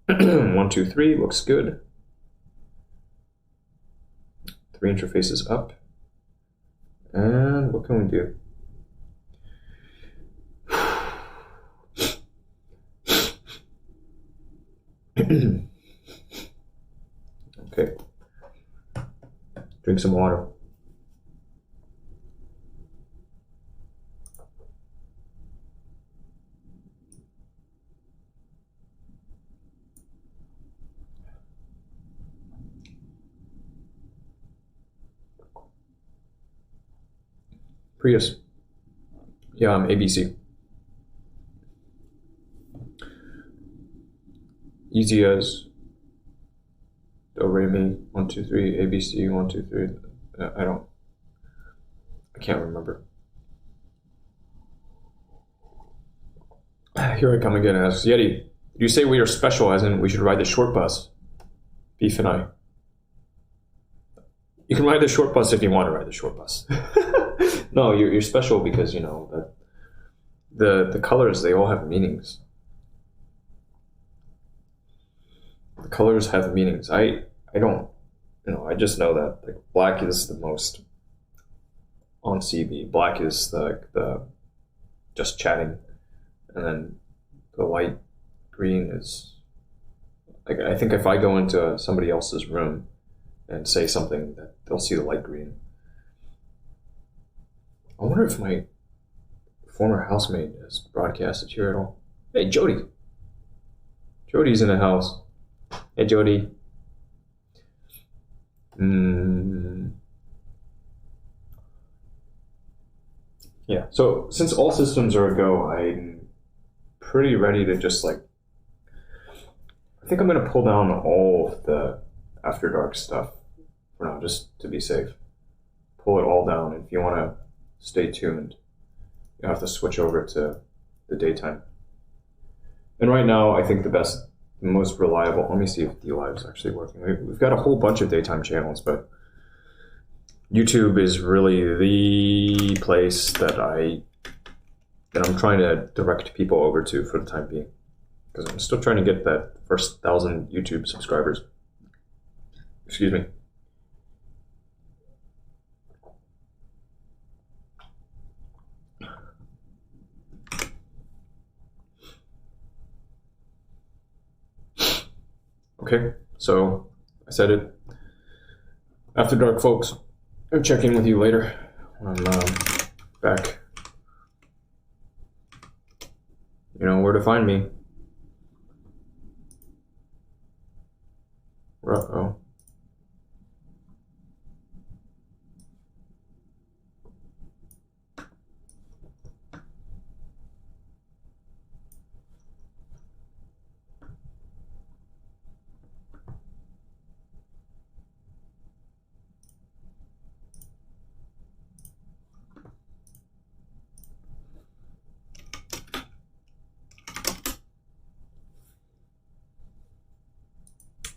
1, 2, 3 looks good. 3 interfaces up. And what can we do? Okay. Drink some water. Prius. Yeah, I'm ABC. Easy as do re mi 1 2 3 ABC 1 2 3. I can't remember. Here I come again. Asks Yeti, did you say we are special? As in we should ride the short bus? Beef and I. You can ride the short bus if you want to ride the short bus. No, you're special because you know that the colors, they all have meanings. The colors have meanings. I don't, I just know that like black is the most on CB. Black is the just chatting, and then the light green is like, I think if I go into somebody else's room and say something, that they'll see the light green. I wonder if my former housemate has broadcasted here at all. Hey, Jody. Jody's in the house. Hey, Jody. Yeah, so since all systems are a go, I'm pretty ready to just like, I think I'm going to pull down all of the After Dark stuff for now, just to be safe. Pull it all down. If you want to stay tuned, you have to switch over to the daytime. And right now, I think the most reliable, let me see if DLive is actually working. We've got a whole bunch of daytime channels, but YouTube is really the place that I'm trying to direct people over to for the time being, because I'm still trying to get that first 1,000 YouTube subscribers. Excuse me. Okay, so I said it. After Dark, folks. I'll check in with you later when I'm back. You know where to find me. Uh-oh.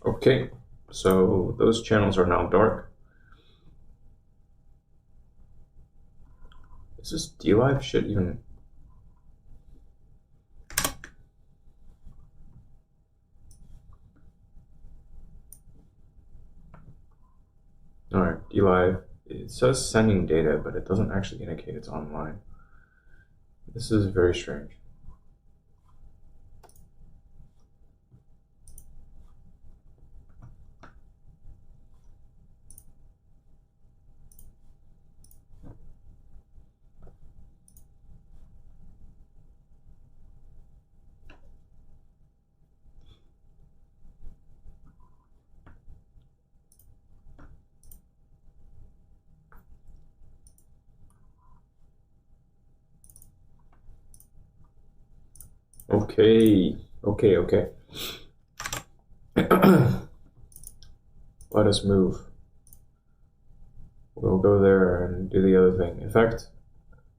Okay, so those channels are now dark. Is this DLive shit even? Alright, DLive. It says sending data, but it doesn't actually indicate it's online. This is very strange. Okay. Let us move. We'll go there and do the other thing. In fact,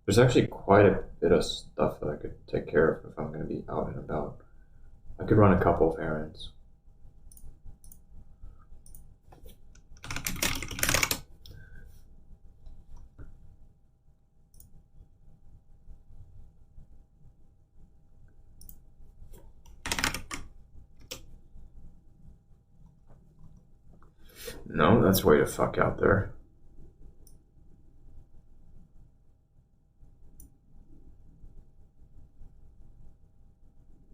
there's actually quite a bit of stuff that I could take care of if I'm going to be out and about. I could run a couple of errands. No, that's way the fuck out there.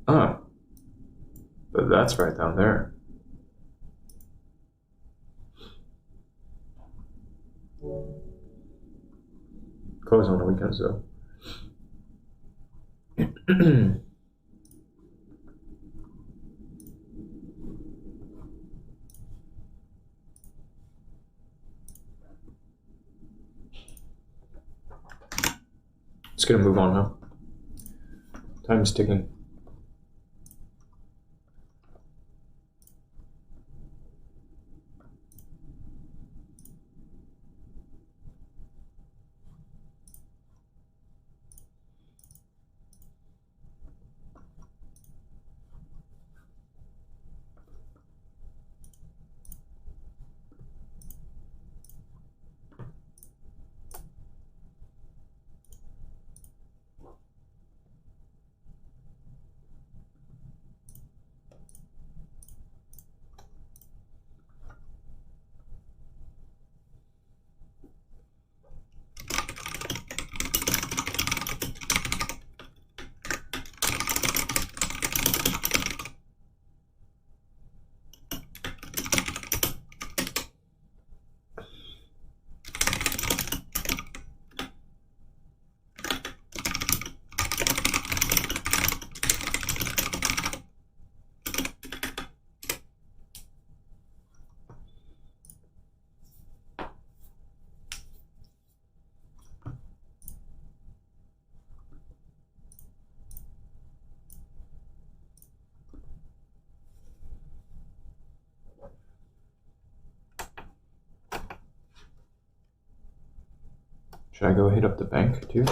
Oh. But that's right down there. Close on the weekends though. Just gonna move on, huh? Time's ticking. Should I go hit up the bank too?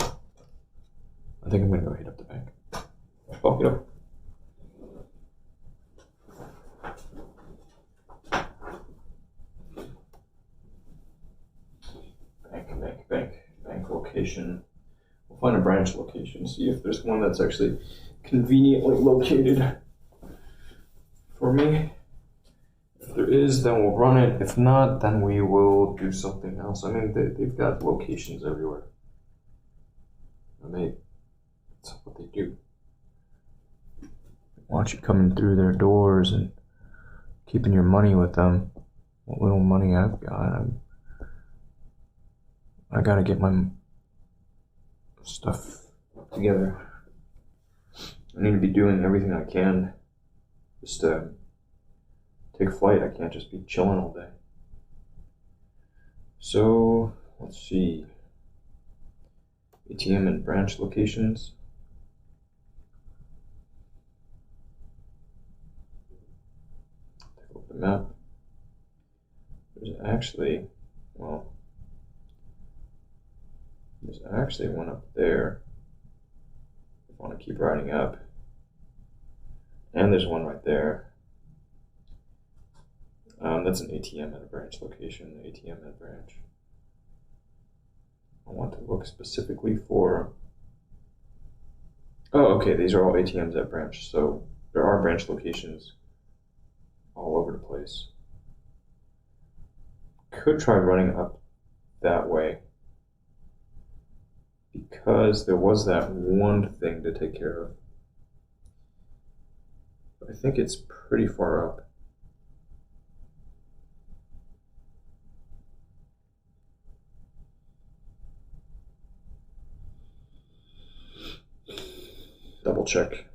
I think I'm gonna go hit up the bank. Oh, get up. Bank location. We'll find a branch location, see if there's one that's actually conveniently located for me. If there is, then we'll run it. If not, then we will do something else. I mean, they've got locations everywhere. And that's what they do. They want you coming through their doors and keeping your money with them. What little money I've got, I gotta get my stuff together. I need to be doing everything I can just to take flight. I can't just be chilling all day. So, let's see. ATM and branch locations. Take a look at the map. There's actually one up there. If I want to keep riding up. And there's one right there. That's an ATM at a branch location. ATM at a branch. I want to look specifically for... Oh, okay, these are all ATMs at branch. So there are branch locations all over the place. Could try running up that way, because there was that one thing to take care of. But I think it's pretty far up. Double check.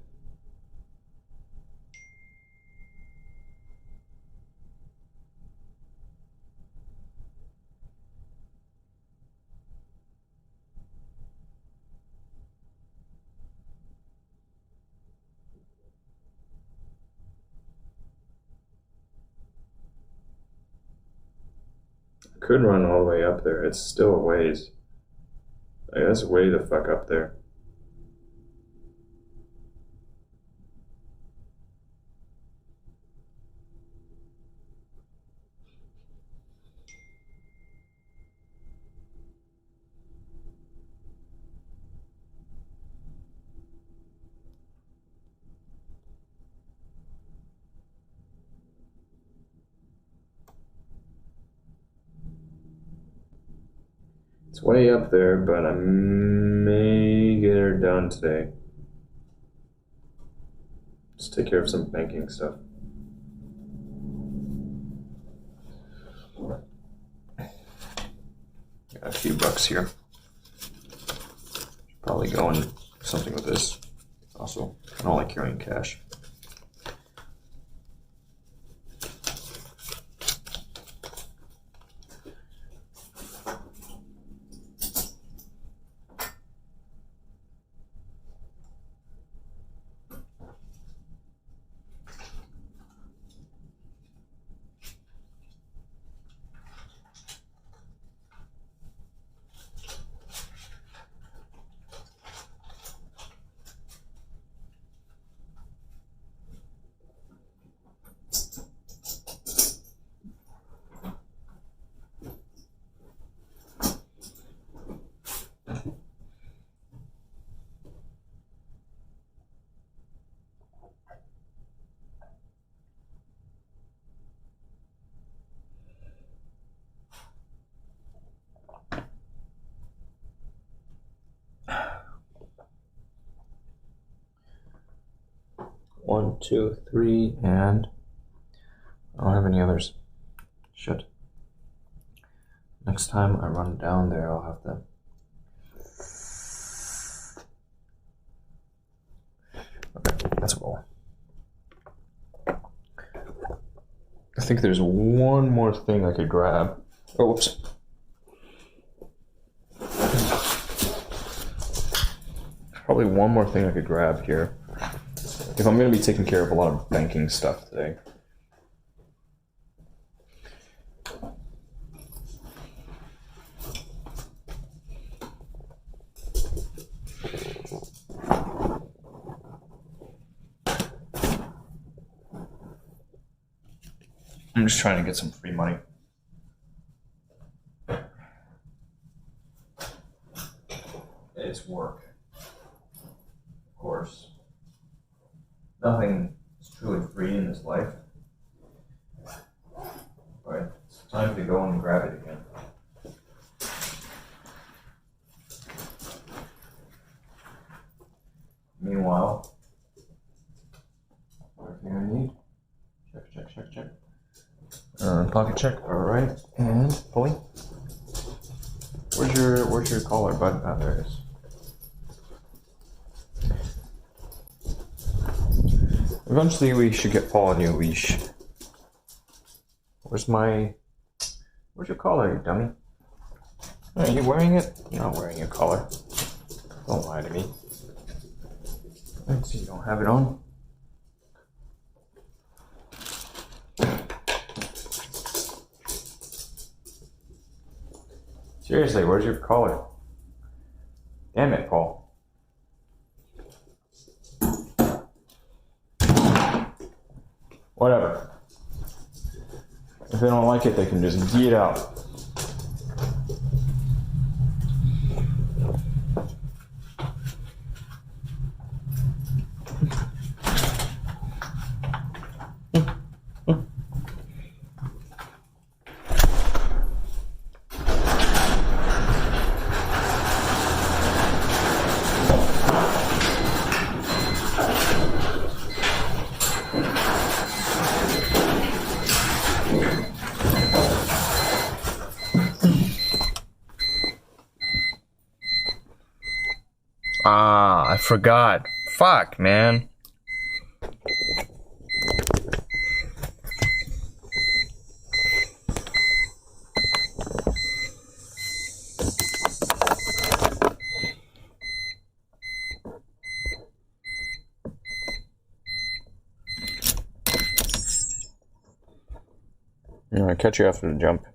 Could run all the way up there. It's still a ways. Like, that's way the fuck up there. It's way up there, but I may get her done today. Just take care of some banking stuff. Got a few bucks here. Should probably go and something with this. Also, I don't like carrying cash. One, two, three, and I don't have any others. Shit. Next time I run down there, I'll have to. Okay, let's roll. I think there's one more thing I could grab. Oh, whoops. Probably one more thing I could grab here. If I'm going to be taking care of a lot of banking stuff today. I'm just trying to get some free money. It's work. Of course. Nothing is truly free in this life. But it's time to go and grab it again. Meanwhile, everything I need. Check. Pocket check. Alright. And pulley. Where's your collar, bud? Oh, there it is. Eventually we should get Paul a new leash. Where's your collar, you dummy? Are you wearing it? You're not wearing your collar. Don't lie to me. So you don't have it on? Seriously, where's your collar? Damn it, Paul. Whatever. If they don't like it, they can just get out. I forgot. Fuck, man. I'll catch you after the jump.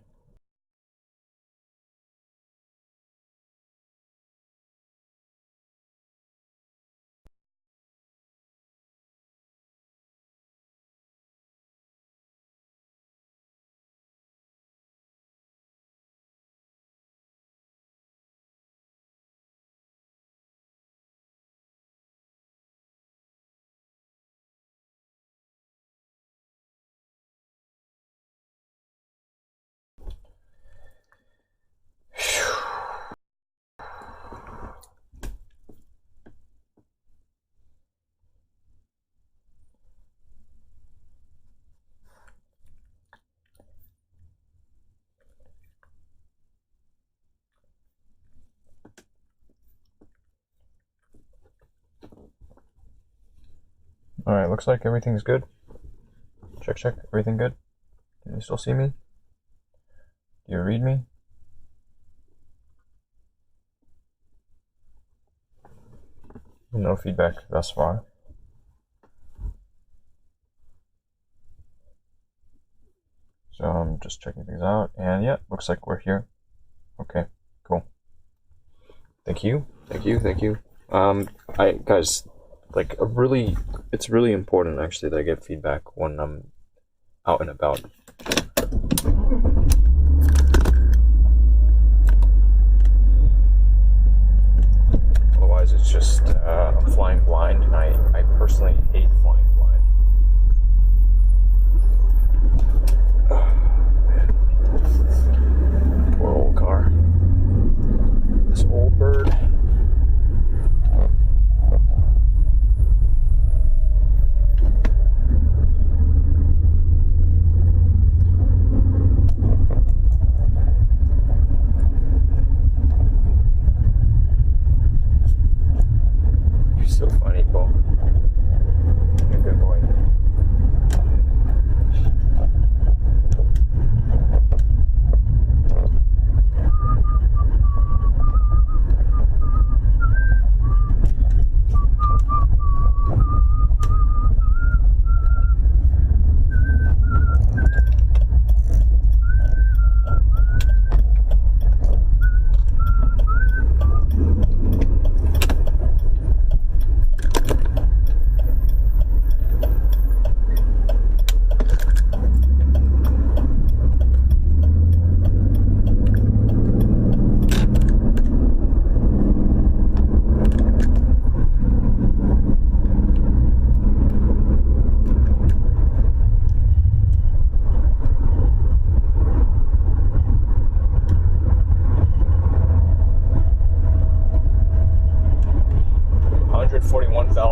Alright, looks like everything's good. Check, everything good? Can you still see me? Do you read me? No feedback thus far. So I'm just checking things out, and yeah, looks like we're here. Okay, cool. Thank you. Guys, like it's really important actually that I get feedback when I'm out and about. Otherwise it's just I'm flying blind, and I personally hate flying blind. Poor old car. This old bird. You're so funny, Paul. You're good.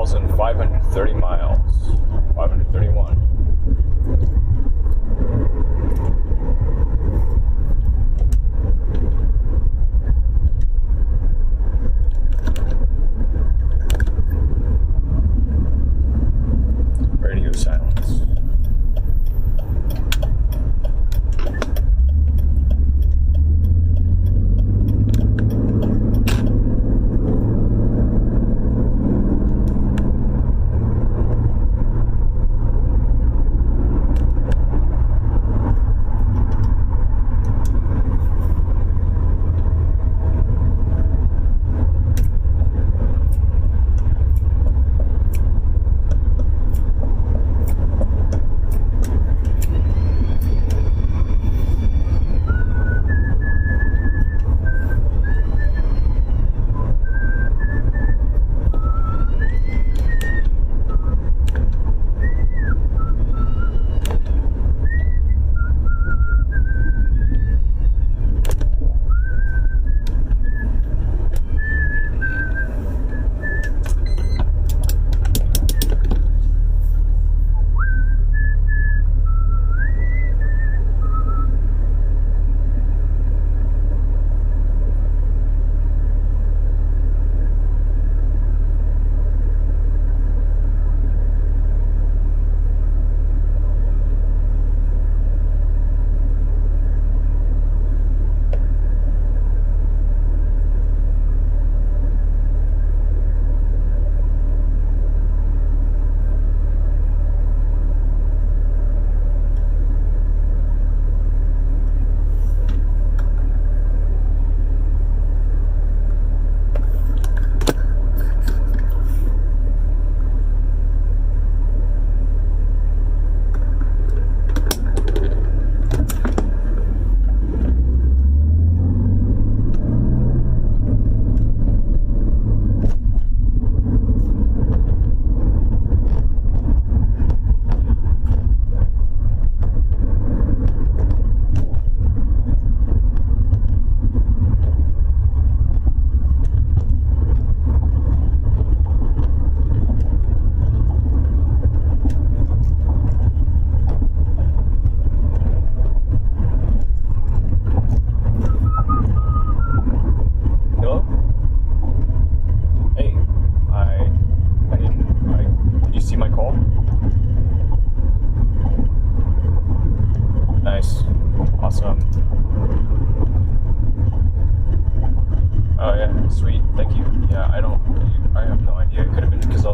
1,530 miles. 531. Radio silence.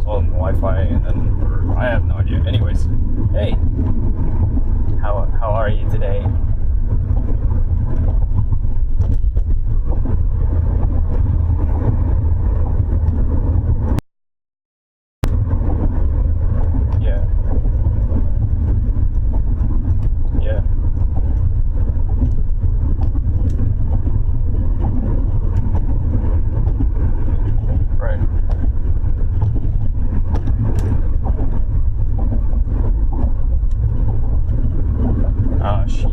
Wi-Fi, and then I have no idea. Anyways, hey, how are you today? Yeah. Yeah. Right. Oh, shit.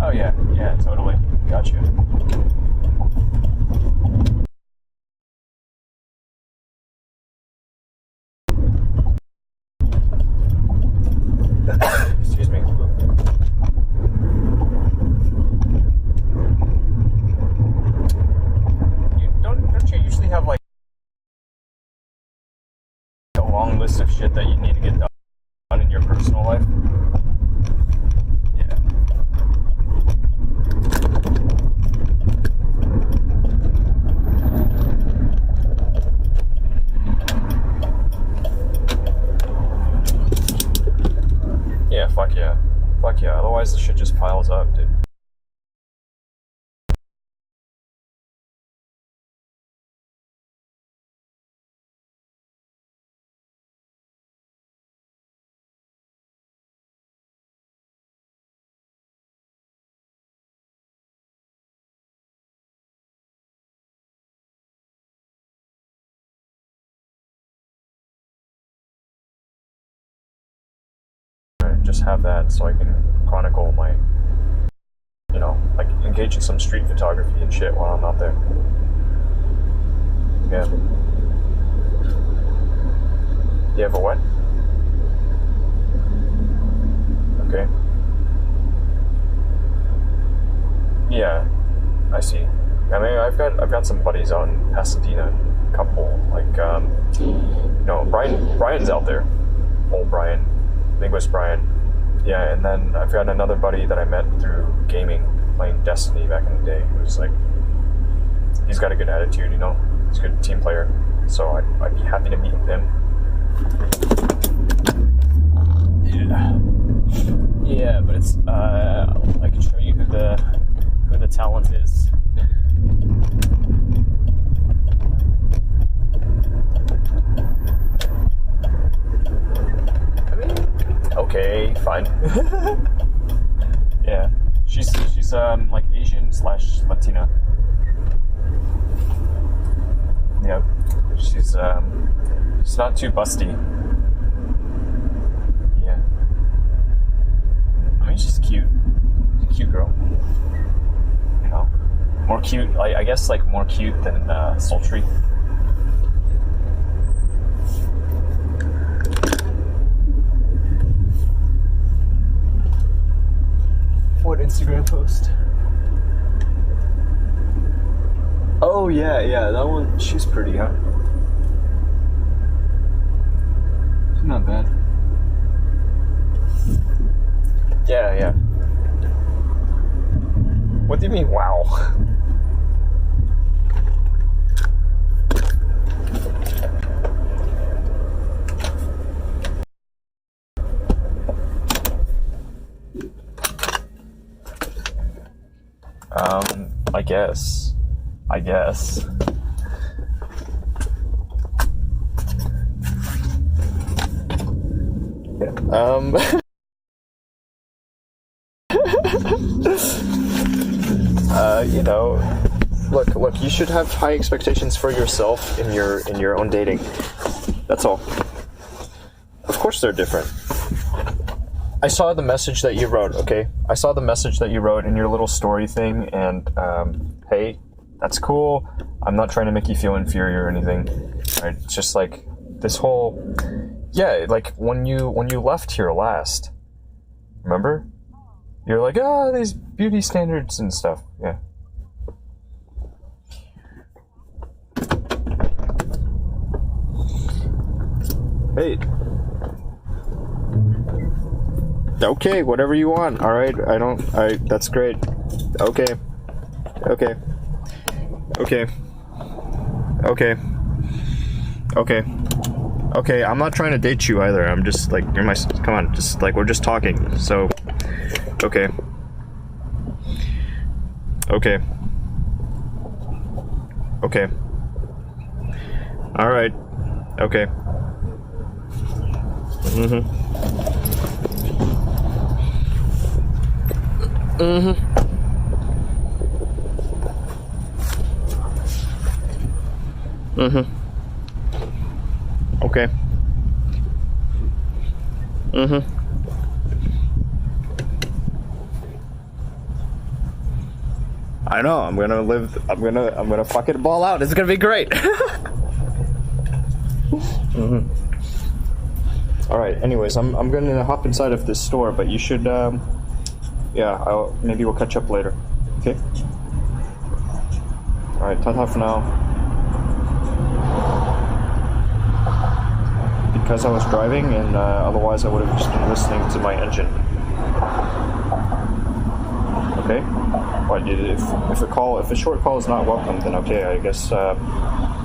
Oh, yeah. Yeah, totally. Gotcha. Excuse me. Don't you usually have like a long list of shit that you need to get done in your personal life? Yeah. Yeah, fuck yeah. Fuck yeah. Otherwise the shit just piles up, dude. And just have that so I can chronicle my, you know, like engage in some street photography and shit while I'm out there. Yeah. You have a what? Okay. Yeah, I see. I mean, I've got some buddies out in Pasadena. A couple, like Brian's out there. Old Brian, Linguist Brian. Yeah, and then I've got another buddy that I met through gaming, playing Destiny back in the day. Who's like, he's got a good attitude, you know. He's a good team player. So I'd be happy to meet with him. Yeah, but it's I can show you who the talent is. I mean, okay, fine. Yeah, she's like Asian / Latina. Yeah, she's not too busty. Yeah. I mean, she's cute. She's a cute girl. You know, more cute. I guess like more cute than sultry. What Instagram post? Oh yeah, that one. She's pretty, huh? She's not bad. Yeah. What do you mean, wow? I guess. You know, look, you should have high expectations for yourself in your own dating. That's all. Of course they're different. I saw the message that you wrote, okay? I saw the message that you wrote in your little story thing, and hey, that's cool. I'm not trying to make you feel inferior or anything. Right? It's just like this whole, yeah, like when you left here last, remember? You're like, these beauty standards and stuff. Yeah. Hey. Okay, whatever you want. All right, that's great. Okay. I'm not trying to date you either. I'm just like, you're my, come on, just like, we're just talking. So, okay. All right. Okay. Okay. I know. I'm gonna fuck it ball out. It's gonna be great. All right. Anyways, I'm gonna hop inside of this store, but you should. Yeah. Maybe we'll catch up later. Okay. All right. Ta-ta for now. Because I was driving, and otherwise I would have just been listening to my engine. Okay. But if a short call is not welcome, then okay. I guess I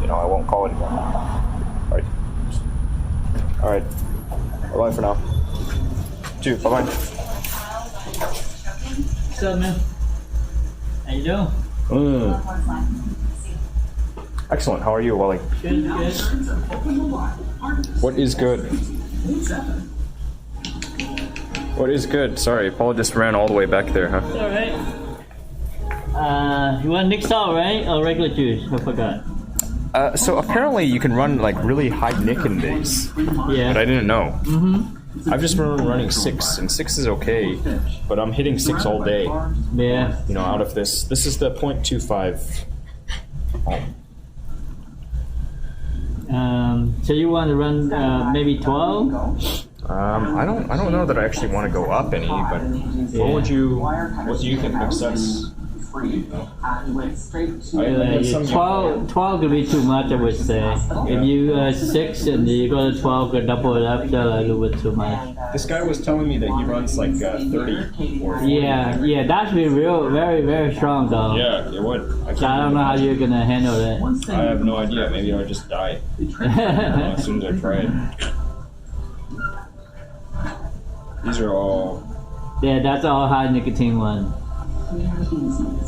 won't call anymore. All right. All right. Bye for now. Bye bye. What's up, man? How you doing? Excellent. How are you, Wally? Good. What is good? What is good? Sorry, Paul just ran all the way back there, huh? All right. You want Nick Salt, right? Or regular juice? I forgot. So apparently you can run like really high Nikken days. Yeah. But I didn't know. I've just been running 6, and 6 is okay, but I'm hitting 6 all day. Yeah. You know, out of this is the .25. So you want to run maybe 12? I don't know that I actually want to go up any, but what do you think makes sense? Yeah, 12 could be too much, I would say. If you 6 and you go to 12, could double it up, that's a little bit too much. This guy was telling me that he runs like 30 or 40. Yeah, that'd be very, very strong though. Yeah, it would. I don't know how you're gonna handle it. I have no idea. Maybe I would just die as soon as I try it. These are all. Yeah, that's all high nicotine one.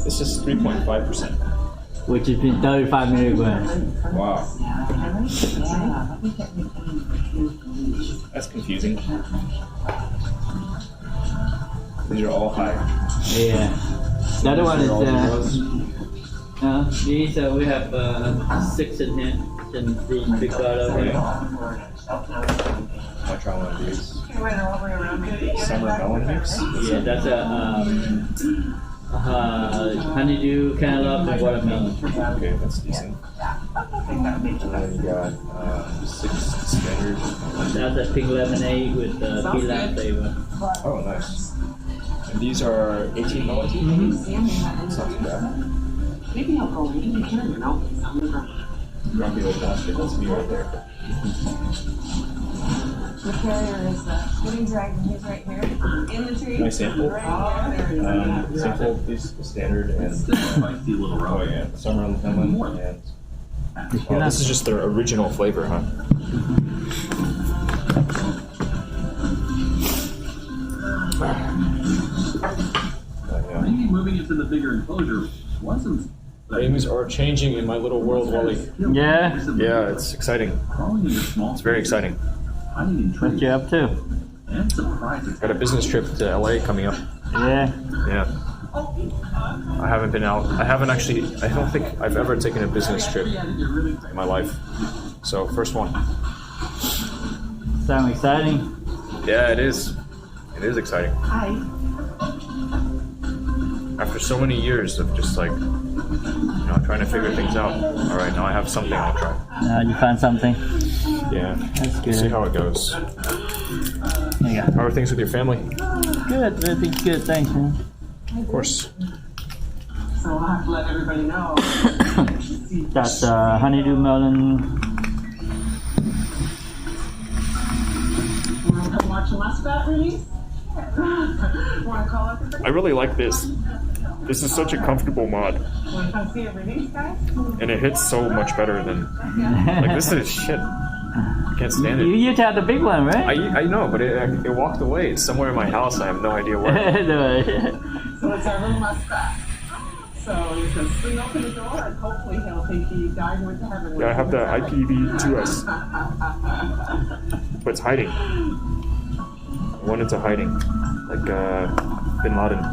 This is 3.5%. Which has been 35 milligrams. Wow. That's confusing. These are all high. Yeah. The other one is these we have 6 in here. And the big bottle here. I'll try one of these. Summer melon mix? Yeah, that's a honeydew, cantaloupe, and watermelon. Okay, that's decent. And then you got 6 standard. That's a pink lemonade with pea lime flavor. Oh, nice. And these are 18 melon tea? That's not too bad. Maybe I'll go in and get him out. Grumpy old bastard, that's me right there. The carrier is getting dragged, and he's right here in the tree. Can I sample? Sample these standard and oh yeah, summer lemon and oh, this is just their original flavor, huh? Maybe moving into the bigger enclosure wasn't. Things are changing in my little world, Wally. Yeah? Yeah, it's exciting. It's very exciting. What you up to? Got a business trip to LA coming up. Yeah. Yeah. I haven't been out. I don't think I've ever taken a business trip in my life. So, first one. Sound exciting? Yeah, it is. It is exciting. Hi. After so many years of just like, trying to figure things out. All right, now I have something I'll try. You found something? Yeah. That's good. See how it goes. There you go. How are things with your family? Good, everything's good, thanks, man. Of course. So I'll have to let everybody know. That's honeydew melon. Want to come watch a muskrat release? Want to call everybody? I really like this. This is such a comfortable mod, Want to come see a release, guys? and it hits so much better than like this is shit. I can't stand You it. used to have the big one, right? I know, but it walked away. It's somewhere in my house. I have no idea where. So it's our little muskrat. So you can swing open the door and hopefully he'll think he died and went to heaven. Yeah, I have the IPv2S, but it's hiding. I went into hiding, like Bin Laden.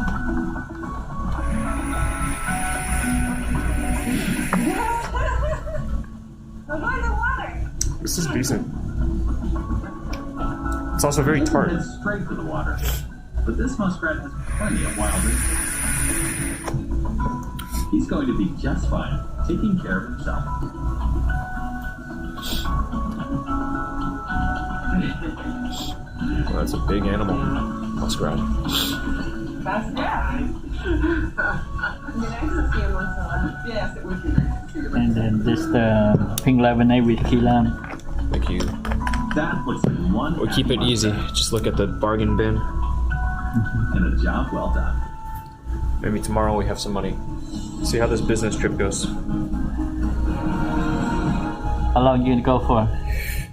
This is decent. It's also very tart. Head straight for the water, but this muskrat has plenty of wild instincts. He's going to be just fine, taking care of himself. Well, that's a big animal. Muskrat. That's yeah. It'd be nice to see him once in a while. Yes, it would be nice to see him. And then this pink lemonade with key lime. Thank you. That looks like one. We'll keep it easy. Just look at the bargain bin. And a job well done. Maybe tomorrow we have some money. See how this business trip goes. How long you gonna go for?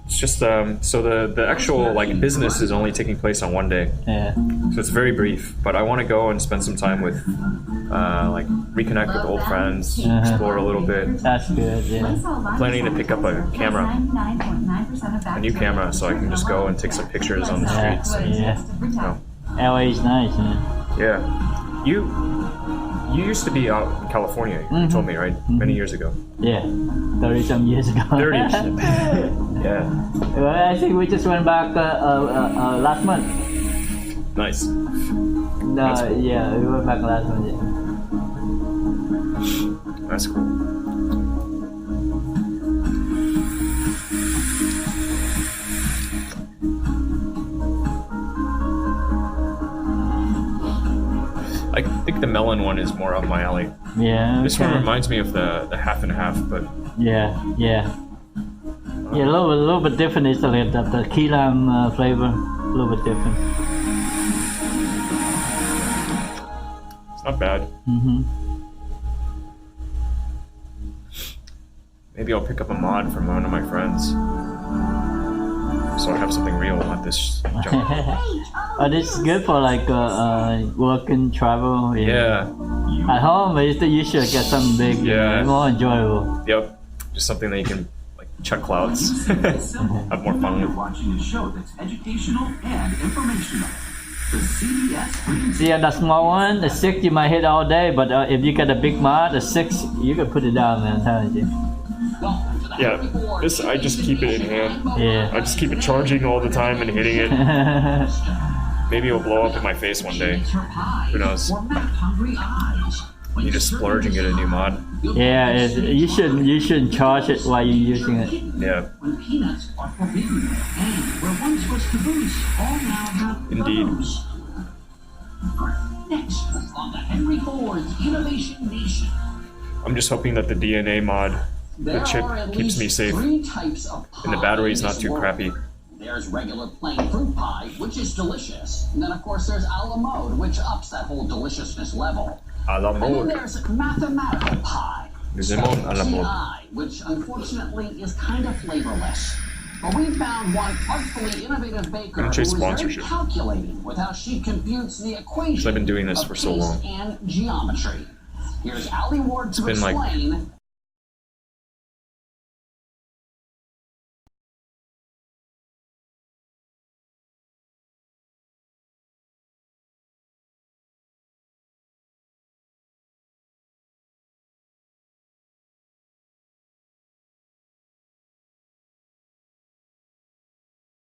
It's just so the actual like business is only taking place on one day, Yeah. so it's very brief. But I want to go and spend some time with, like, reconnect with old friends, explore a little bit. That's good, yeah. Planning to pick up a camera, a new camera, so I can just go and take some pictures on the streets. Yeah. No. LA is nice, yeah. Yeah, you used to be out in California. You told me, right? Many years ago. Yeah. 30-some years ago. 30. Yeah. Well, I think we just went back last month. Nice. No, That's cool. yeah, we went back last month, yeah. That's cool. I think the melon one is more up my alley. Yeah. This one okay. reminds me of the half and half, but Yeah. Yeah, a little bit different. It's like the key lime flavor, a little bit different. it's not bad. Mm-hmm. Maybe I'll pick up a mod from one of my friends, so I have something real, not this junk. But it's good for like work and travel. Yeah. At home, you should get something big. Yeah. More enjoyable. Yep. Just something that you can like check clouds, have more fun You're with. watching a show that's educational and informational. The CBS Green See, the small one, the 6 you might hit all day, but if you get a big mod, the 6 you can put it down, man. I'm telling you. Yeah, this I just keep it in hand. Yeah. I just keep it charging all the time and hitting it. Maybe it'll blow up in my face one day. Who knows? You just splurge and get a new mod. Yeah, you shouldn't charge it while you're using it. Yeah, when peanuts are forbidden, and where once was taboos, all now have indeed. bows. Next on the Henry Ford's Innovation Nation. I'm just hoping that the DNA mod, the chip, keeps me safe, and the battery's not too crappy. There's regular plain fruit pie, which is delicious. And then, of course, there's a la mode, which ups that whole deliciousness level. A la And then mode. there's mathematical pie, There's a mode a la mode. CI, which unfortunately is kind of flavorless. But we found one artfully innovative baker who chase is very sponsorship. calculating with how she computes the equation I've been doing this of for so taste long. and geometry. Here's Ali Ward to been like- explain.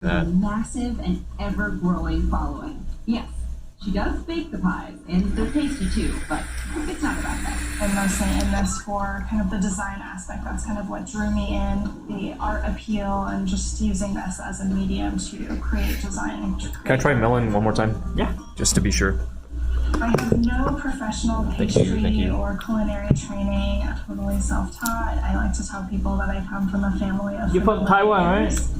That. Massive and ever-growing following. Yes, she does bake the pies, and they're tasty too, but it's not about that. I'm mostly in this for kind of the design aspect. That's kind of what drew me in, the art appeal, and just using this as a medium to create design. And to Can I create try melon one more time? Yeah. Just to be sure. I have no professional Thank you, pastry thank you. or culinary training. I'm totally self-taught. I like to tell people that I come from a family of You from food Taiwan, right? creators.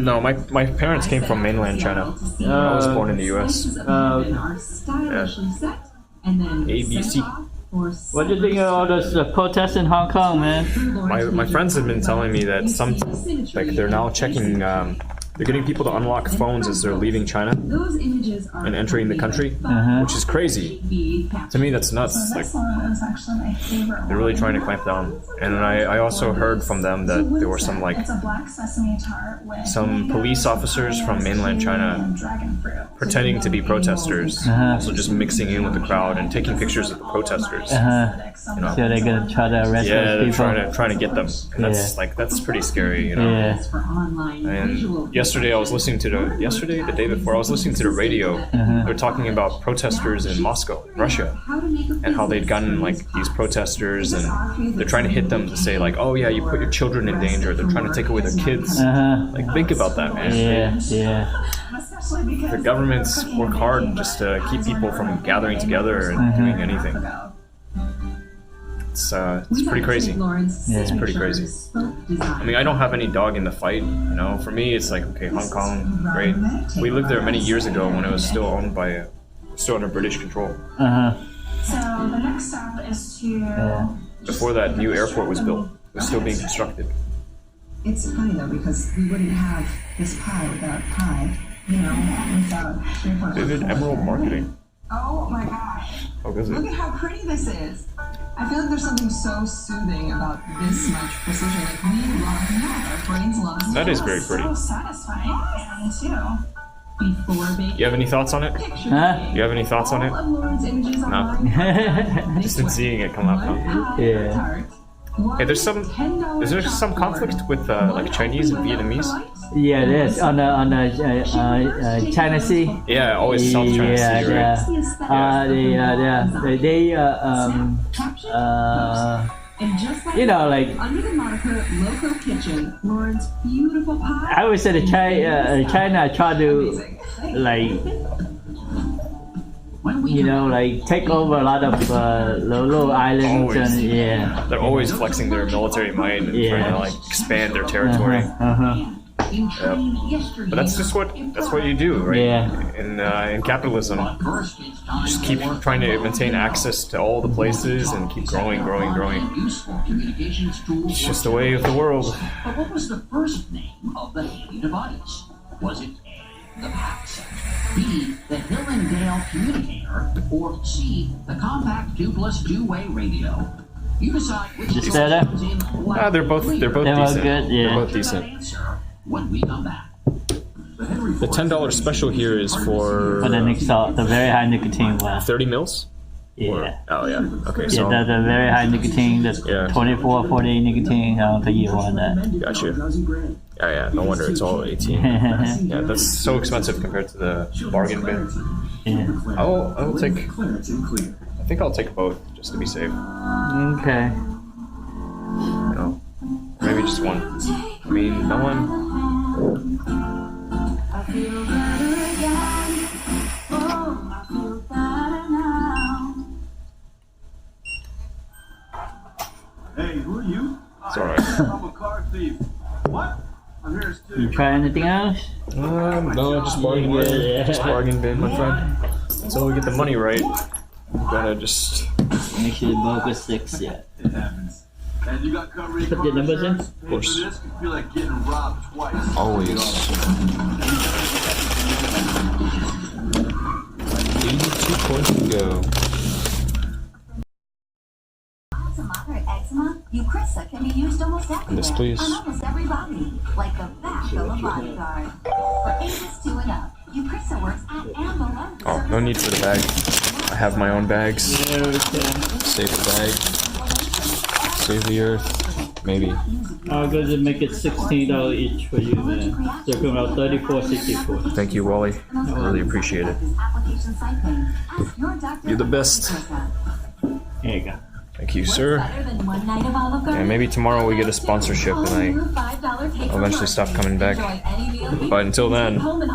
No, my parents came from mainland China. I was born in the U.S. Are stylishly set, and then ABC. sent off for What do you think of all this protests in Hong Kong, man? My friends have been telling me that they're now checking. They're getting people to unlock phones as they're leaving China Those images are and entering the country, which is crazy. To me, that's nuts. So Like this one is actually my favorite they're really one. trying to clamp down. And I also heard from them that there were some like It's a black sesame tart with some police officers from mainland China and dragon fruit. pretending to be protesters, also just mixing in with the crowd and taking pictures of the protesters. So they're gonna try to arrest Yeah, those they're people. trying to get them. And that's that's pretty scary, you know. Yeah. for online visual And yesterday I was listening to the day before I was listening to the radio. They're talking about protesters in Moscow, Russia, how to make a and how they'd gotten like these protesters and they're trying to hit them to say like, oh yeah, you put your children in danger. They're trying to take away their kids. Like think about that, man. Yeah, yeah. Especially because The governments work hard just to keep people from gathering together and doing anything. It's pretty crazy. It's pretty crazy. I mean, I don't have any dog in the fight, you know. For me, it's like, okay, Hong Kong, great. We lived there many years ago when it was still owned by, still under British control. So the next step is to Before that new airport was built, it was still being constructed. It's funny though because we wouldn't have this pie without pie, without They did emerald marketing. Oh my gosh. Oh, is Look it? at how pretty this is. I feel like there's something so soothing about this much precision. Like we love math. Our brains love math. That is very pretty. so satisfying and too. before baking. You have any thoughts on it? Huh? You have any thoughts on it? All of Lauren's images No. online. Just in seeing it come out now. Yeah. Hey, is there some conflict with like Chinese and Vietnamese? Yeah, there's on the China Sea. Yeah, always South China Sea, right? And just like like under the moniker Loco Kitchen, Lauren's beautiful pie. I would say the China try to like When we You know, like take over a lot of little islands Always. and yeah. They're always flexing their military might and Yeah. trying to like expand their territory. But that's just what you do, right? Yeah. In capitalism, you just keep trying to maintain access to all the places and keep growing. It's just the way of the world. But what was the first name of the handy device? Was it A, the PAX, B, the Hill and Dale communicator, or C, the compact tubeless two-way radio? You decide which Is that it? They're both They're decent. good, yeah. They're both decent. When we come back. The $10 special here is For for the next the very high nicotine one. 30 mils. Yeah. Oh yeah. Okay. Yeah, So that's a very high nicotine. That's Yeah. 24, 40 nicotine. I don't think you want that. gotcha. Oh yeah. No wonder it's all 18. Yeah, that's so expensive compared to the bargain bin. Yeah. I'll take. Clearance and clear. I think I'll take both just to be safe. Okay. You know, maybe just one. I mean, no one. I feel better again. Oh, I feel better now. Hey, who are you? It's alright. I'm a car thief. What? I'm here to You try anything else? No, just bargain bin. Yeah. Just bargain bin, my friend. Until we get the money right, I'm gonna just. Make sure the bogus 6 yet. It happens. And you got coverage. Put the numbers in? Of course. This could feel like getting robbed twice. Always. 82 points to go. To moderate eczema, Eucrisa can be used almost everywhere. Yes, please. On almost every body, like the back of a bodyguard. For ages 2 and up, Eucrisa works at and below the Oh, no need for the bag. I have my own bags. Save the bag. Save the earth. Maybe. I'll go to make it $16 each for you, man. So come out $34.64. Thank you, Wally. I really appreciate it. You're the best. Here you go. Thank you, sir. And maybe tomorrow we get a sponsorship and I'll eventually stop coming back. But until then, There you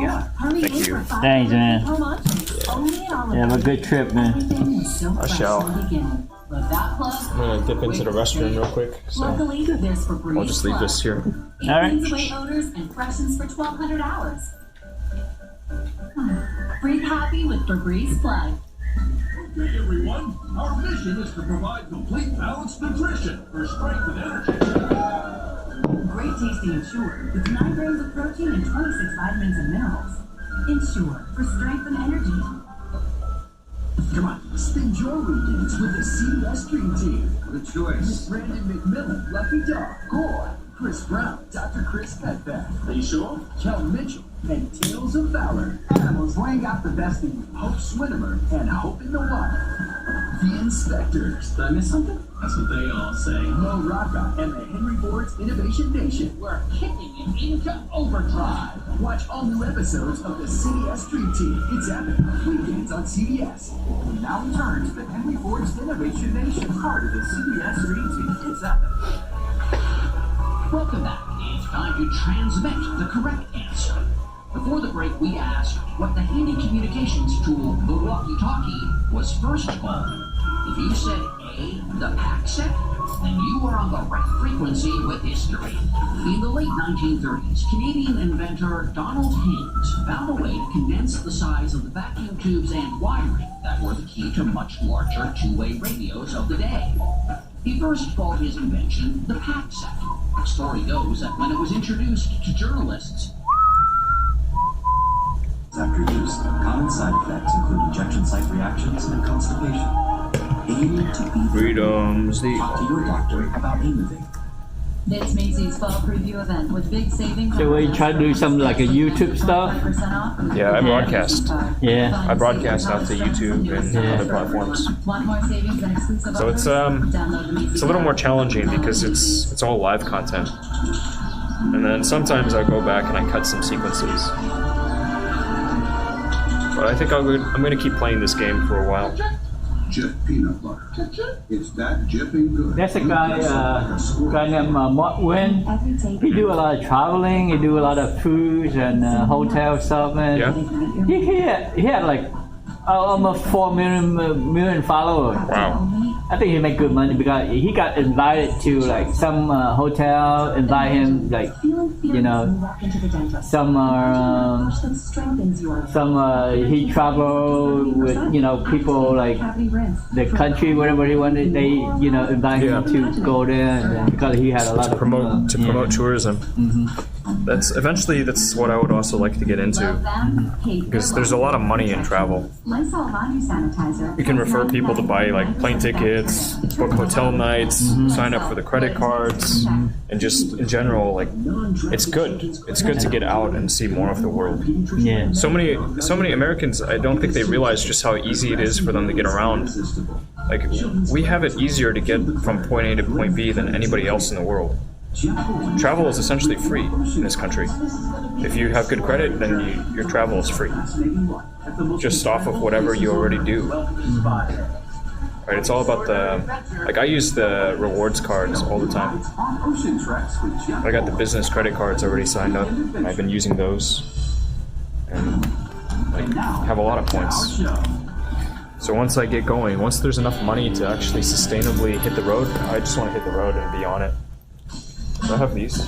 go. thank you. Thanks, man. Have a good trip, man. I shall. I'm gonna dip into the restroom real quick, so Luckily, there's Febreze I'll just leave this here. All right. Cleans away odors and freshens for 1,200 hours. Breathe happy with Febreze Plug. Okay, everyone. Our mission is to provide complete balanced nutrition for strength and energy. Great tasting Ensure with 9 grams of protein and 26 vitamins and minerals. Ensure for strength and energy. Come on, spend your weekends with the CBS Dream Team. The choice. Brandon McMillan, Lucky Dog, Gore, Chris Brown, Dr. Chris Petback, Are you sure? Kel Mitchell, and Tales of Valor. Animals laying out the best in you. Hope Swinnerman and Hope in the Wild. The Inspectors. Did I miss something? That's what they all say. Mo Rocca and the Henry Ford's Innovation Nation. We're kicking it into overdrive. Watch all new episodes of the CBS Dream Team. It's epic. Weekends on CBS. We now return to the Henry Ford's Innovation Nation, part of the CBS Dream Team. It's epic. Welcome back. It's time to transmit the correct answer. Before the break, we asked what the handy communications tool, the walkie-talkie, was first called. If you said A, the PAXEC, then you are on the right frequency with history. In the late 1930s, Canadian inventor Donald Haynes found a way to condense the size of the vacuum tubes and wiring that were the key to much larger two-way radios of the day. He first called his invention the PAXEC. The story goes that when it was introduced to journalists, after use, common side effects include injection site reactions and constipation. Aim to be Freedom's the. Talk to your doctor about Aimovig. It's Macy's fall preview event with big savings. So we try to do some like a YouTube stuff. Yeah, I broadcast. Yeah. I broadcast out to YouTube and other platforms. Want more savings and exclusive So it's a little more challenging because it's all live content. And then sometimes I go back and I cut some sequences. But I think I'm gonna keep playing this game for a while. Jif peanut butter. It's that jiffing good. There's a guy named Whence. He do a lot of traveling. He do a lot of cruise and hotel stuff, man. Yeah. He had like almost 4 million followers. Wow. I think he make good money because he got invited to like some hotel, invite him like, you know, some he travel with, you know, people like the country wherever he wanted. They, you know, invite him to go there, and because he had a lot To of promote tourism. That's what I would also like to get into, because there's a lot of money in travel. You can refer people to buy like plane tickets, book hotel nights, sign up for the credit cards, and just in general, like, it's good. It's good to get out and see more of the world. Yeah. So many Americans, I don't think they realize just how easy it is for them to get around. Like, we have it easier to get from point A to point B than anybody else in the world. Travel is essentially free in this country. If you have good credit, then your travel is free, just off of whatever you already do. Right? It's all about I use the rewards cards all the time. I got the business credit cards already signed up, and I've been using those, and like have a lot of points. So once I get going, once there's enough money to actually sustainably hit the road, I just want to hit the road and be on it. So I have these.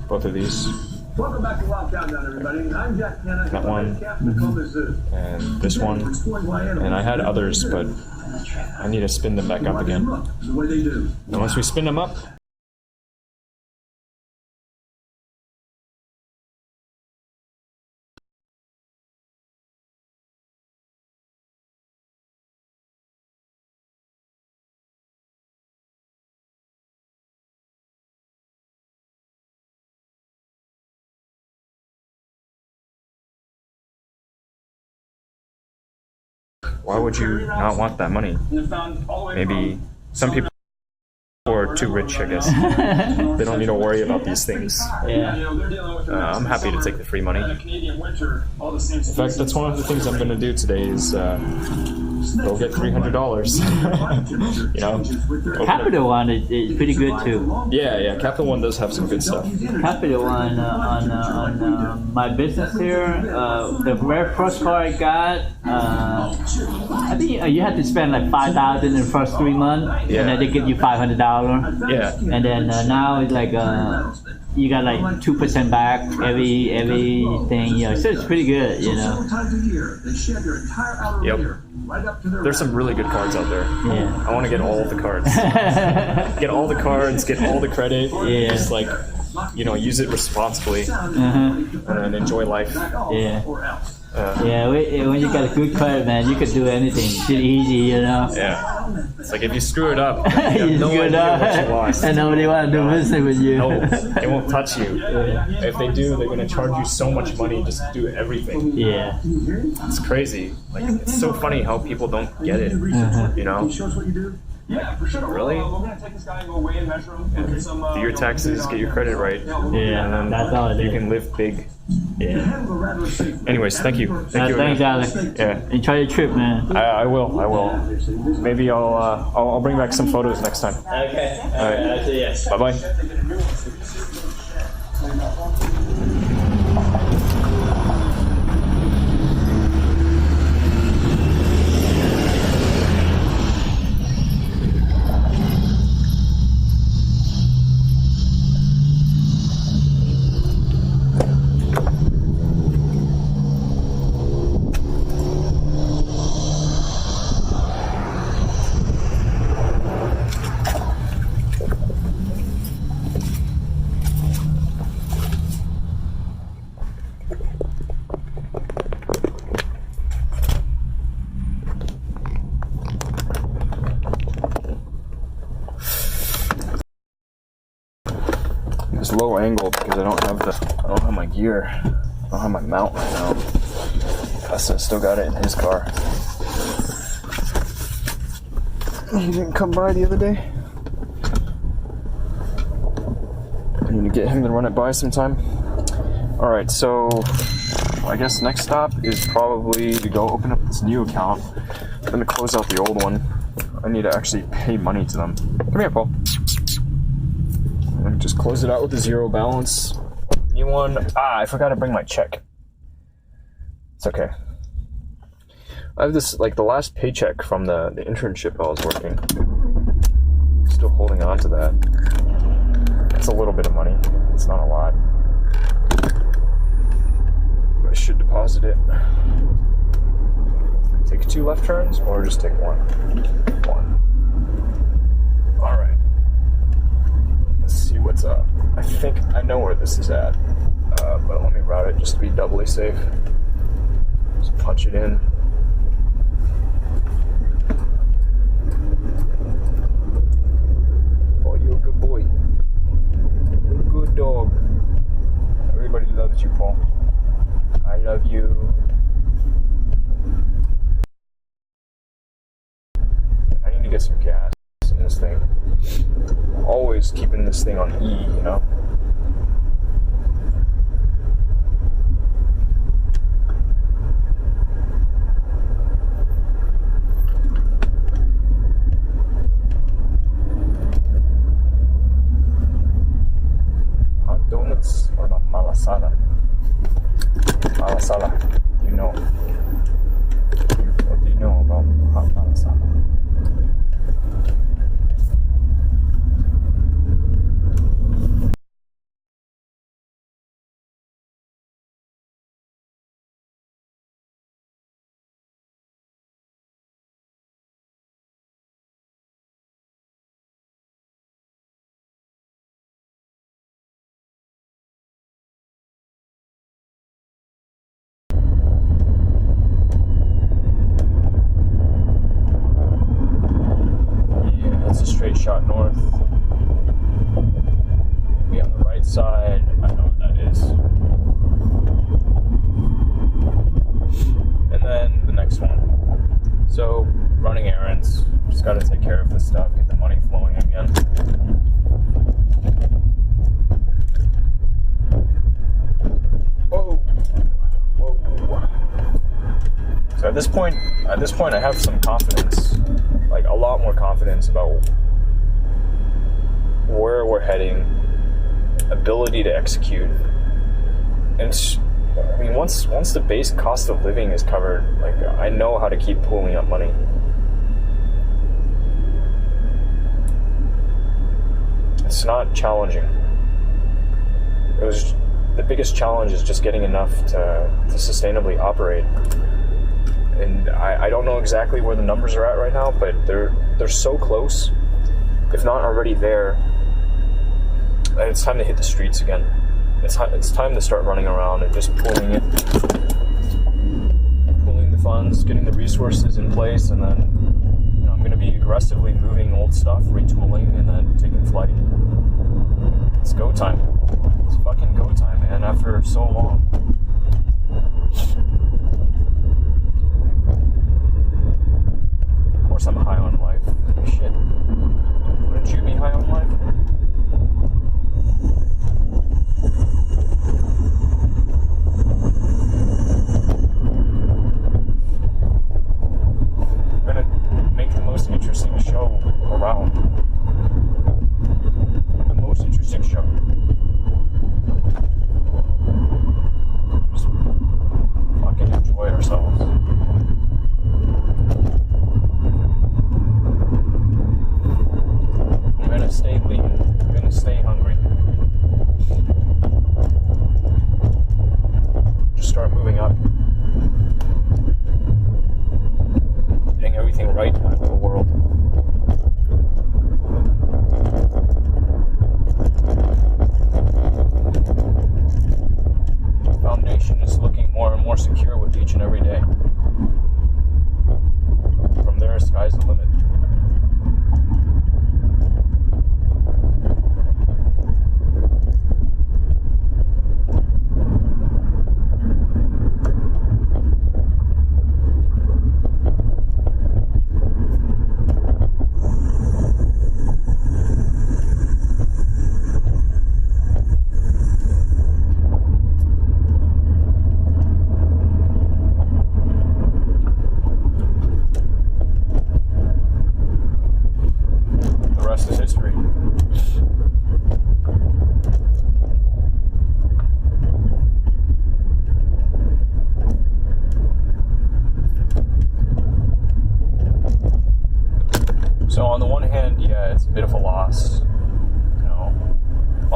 Both of these. Welcome back to Wild Countdown, everybody. I'm Jack Hanna. That one. And this one. And I had others, but I need to spin them back up again. And once we spin them up, why would you not want that money? Maybe some people are too rich, I guess. They don't need to worry about these things. Yeah. I'm happy to take the free money. In fact, that's one of the things I'm going to do today is go get $300. You know? Capital One is pretty good too. Yeah, Capital One does have some good stuff. Capital One on my business here, the very first car I got, I think you had to spend like $5,000 in the first 3 months, Yeah. and then they give you $500. Yeah. And then now it's like you got like 2% back everything, you know. So it's pretty good, you know. Yep. There's some really good cards out there. Yeah. I want to get all of the cards. Get all the cards, get all the credit. Yeah. Just like, you know, use it responsibly and enjoy life. Yeah. When you got a good credit, man, you can do anything. It's really easy, you know. Yeah. It's like if you screw it up, you have You no screw it idea up, what you lost. and nobody want to do business with you. No, they won't touch you. If they do, they're going to charge you so much money just to do everything. Yeah. It's crazy. Like, it's so funny how people don't get it. You know? Yeah, for sure. Really? We're going to take this guy and go weigh and measure him. And get some, Do your taxes, get your credit right. Yeah, And then that's all it you is. can live big. Yeah. Anyways, thank you. Thank you Thanks, again. Alex. Yeah. Enjoy your trip, man. I will. Maybe I'll bring back some photos next time. Okay. All right. See ya. Bye-bye. It's low angle because I don't have my gear. I don't have my mount right now. Gus still got it in his car. He didn't come by the other day. I need to get him to run it by sometime. Alright, so I guess next stop is probably to go open up this new account. I'm gonna close out the old one. I need to actually pay money to them. Come here, Paul. And just close it out with a 0 balance. New one. I forgot to bring my check. It's okay. I have this, like, the last paycheck from the internship I was working. Still holding on to that. It's a little bit of money. It's not a lot. I should deposit it. Take 2 left turns or just take 1? 1. Alright. Let's see what's up. I think I know where this is at. But let me route it just to be doubly safe. Just punch it in. Oh, you're a good boy. You're a good dog. Everybody loves you, Paul. I love you. I need to get some gas in this thing. Always keeping this thing on E, you know? Hot donuts or not malasada? Malasada, you know. What do you know about hot malasada? Straight shot north. We on the right side. I know what that is. And then the next one. So, running errands. Just gotta take care of this stuff, get the money flowing again. Whoa. Whoa. So at this point I have some confidence. Like a lot more confidence about where we're heading, ability to execute, and I mean once the base cost of living is covered, like I know how to keep pooling up money. It's not challenging. The biggest challenge is just getting enough to sustainably operate. And I don't know exactly where the numbers are at right now, but they're so close, if not already there. And it's time to hit the streets again. It's time to start running around and just pulling the funds, getting the resources in place, and then I'm going to be aggressively moving old stuff, retooling, and then taking flight. It's go time. It's fucking go time, man. After so long. Of course I'm high on life. Shit. Wouldn't you be high on life? I'm gonna make the most interesting show around. The most interesting show. Just fucking enjoy ourselves. I'm gonna stay lean. I'm gonna stay hungry. Just start moving up. Getting everything right out of the world.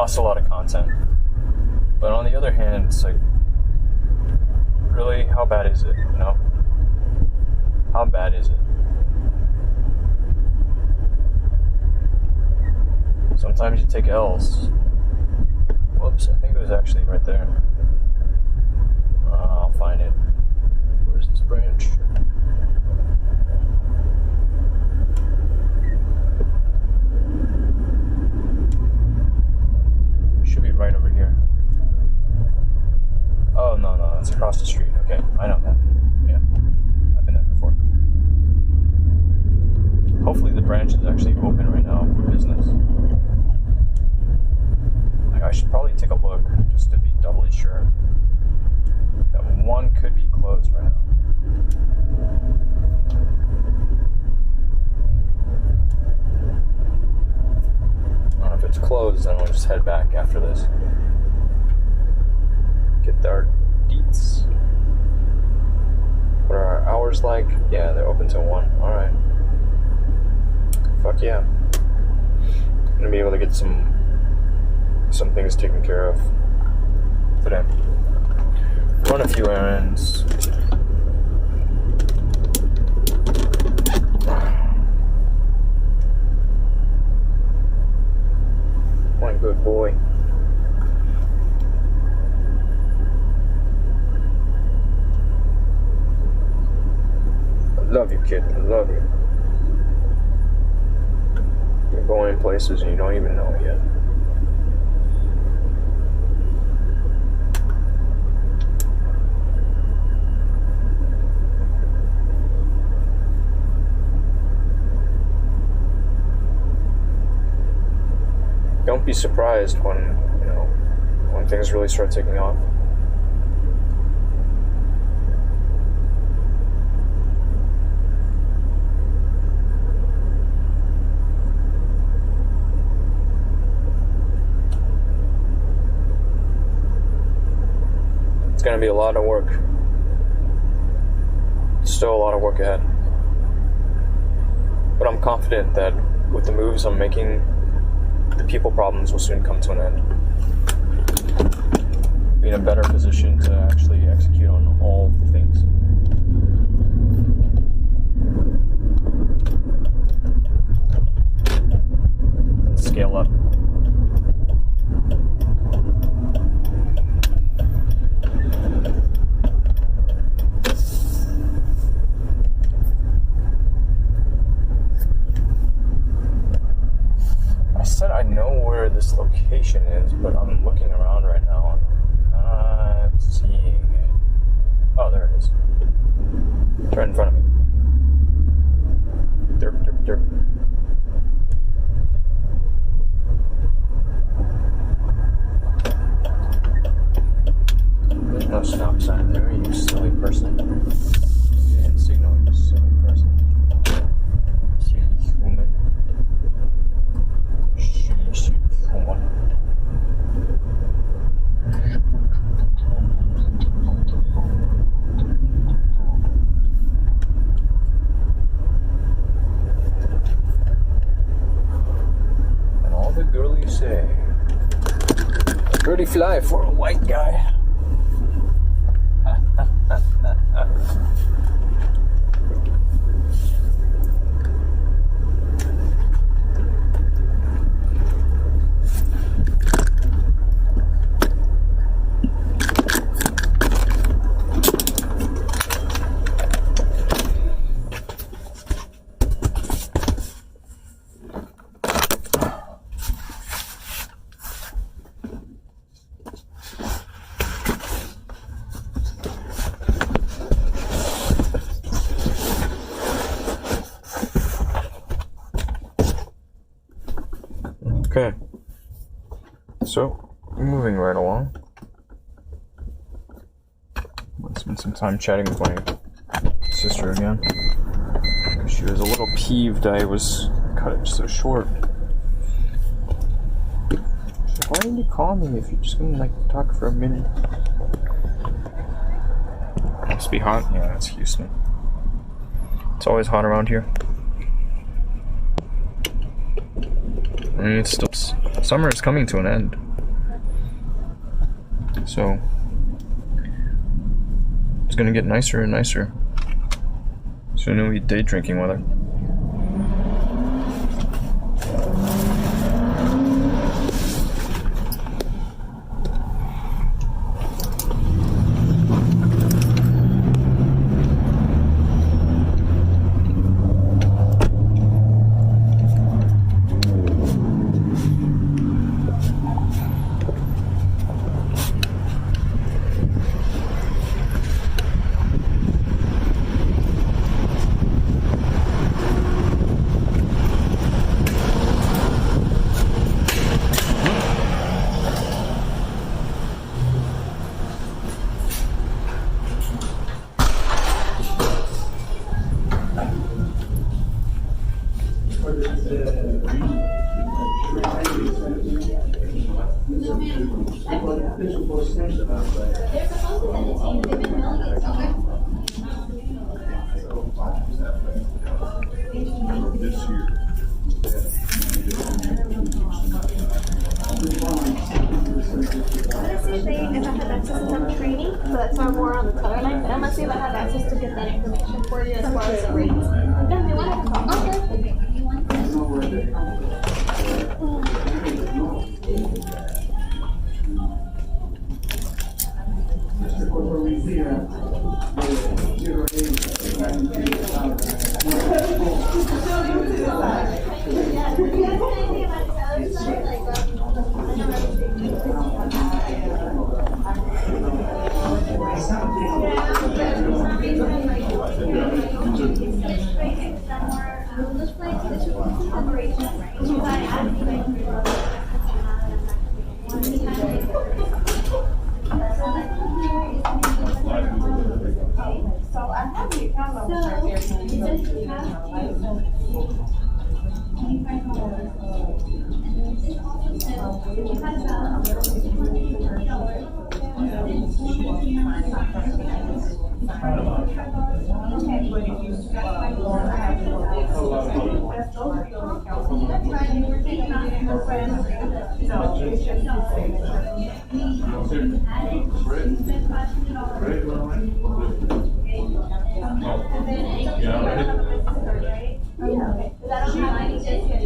lost a lot of content. But on the other hand, it's like, really, how bad is it, you know? How bad is it? Sometimes you take L's. Whoops, I think it was actually right there. I'll find it. Where's this branch? It should be right over here. Oh, no, it's across the street. Okay, I know that. Yeah, I've been there before. Hopefully the branch is actually open right now for business. I should probably take a look just to be doubly sure. That one could be closed right now. I don't know if it's closed, then we'll just head back after this. Get our deets. What are our hours like? Yeah, they're open till 1. Alright. Fuck yeah. I'm gonna be able to get some things taken care of today. Run a few errands. One good boy. I love you, kid. I love you. You're going places and you don't even know it yet. Don't be surprised when things really start taking off. It's going to be a lot of work. Still a lot of work ahead. But I'm confident that with the moves I'm making, the people problems will soon come to an end. Be in a better position to actually execute on all the things. Scale up. I know where this location is, but I'm looking around right now and I'm not seeing it. Oh, there it is. It's right in front of me. Derp, derp, derp. There's no stop sign there, you silly person. You didn't signal, you silly person. Silly human. And all the girlies say, a pretty fly for a white guy. Okay, so moving right along. I spent some time chatting with my sister again. She was a little peeved I was cut it so short. She's like, why didn't you call me if you're just gonna talk for a minute? Must be hot? Yeah, that's Houston. It's always hot around here. I mean, it's still, summer is coming to an end. So it's gonna get nicer and nicer. Soon it'll be day drinking weather. If I had access to some training, so that's why I'm more on the color line. But I'm gonna see if I have access to get that information for you as far as the rates. Then they want to call. Okay.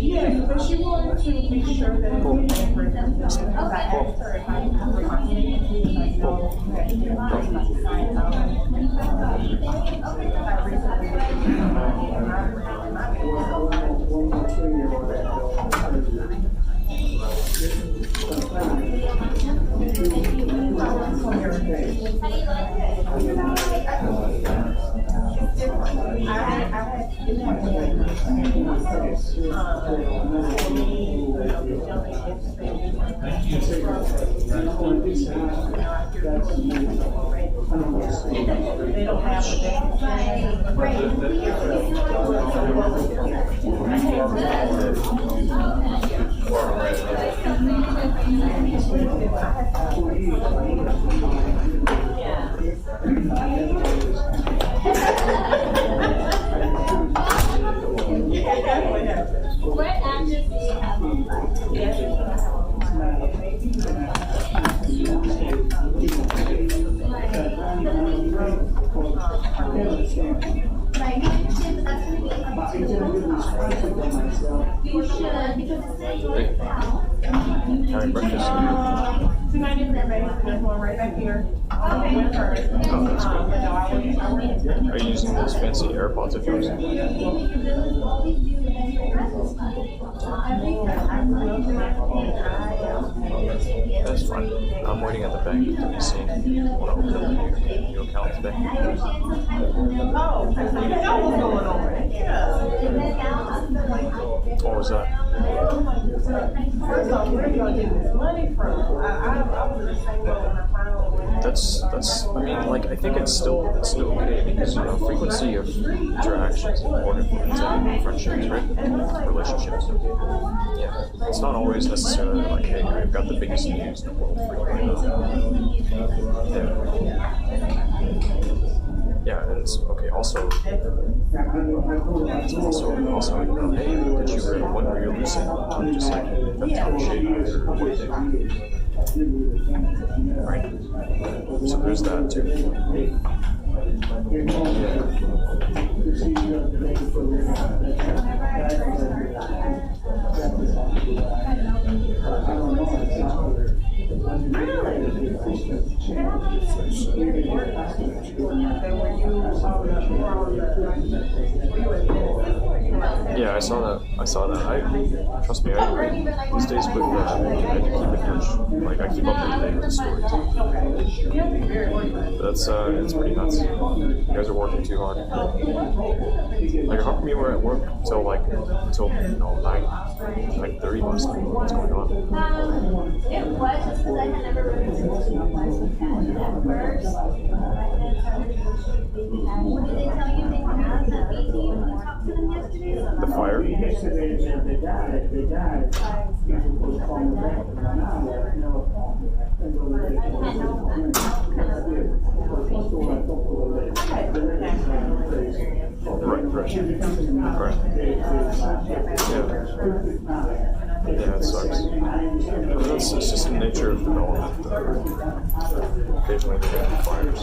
Yeah, but she wanted to make sure that they don't have What address do you have on Having breakfast. Tonight is their base, and there's one right back here. With her. Are you using those fancy AirPods of yours? That's fine. I'm waiting at the bank to be seen when I open up your account today. Oh, so you know what's going on. Yeah. What was that? First off, where are you going to get this money from? I was the same way when I finally went. That's I mean, like, I think it's still okay because, you know, frequency of interaction is important for maintaining friendships, right? Relationships. Yeah. It's not always necessarily like, hey, I've got the biggest news in the world for you right now. Yeah, and it's okay. Also, you know, hey, did you what were you losing? I'm just like, that's how shit or what they Right. So there's that too. Yeah, I saw that. Trust me, these days with I keep in touch. Like I keep up to date with the stories. That's it's pretty nuts. You guys are working too hard. Like how come you were at work until 9:30 last night? What's going on? It was just because I had never really been to at first. What did they tell you they had that meeting when you talked to them yesterday? The fire? Right. Yeah, it sucks. It's just the nature of development. Occasionally they get fires.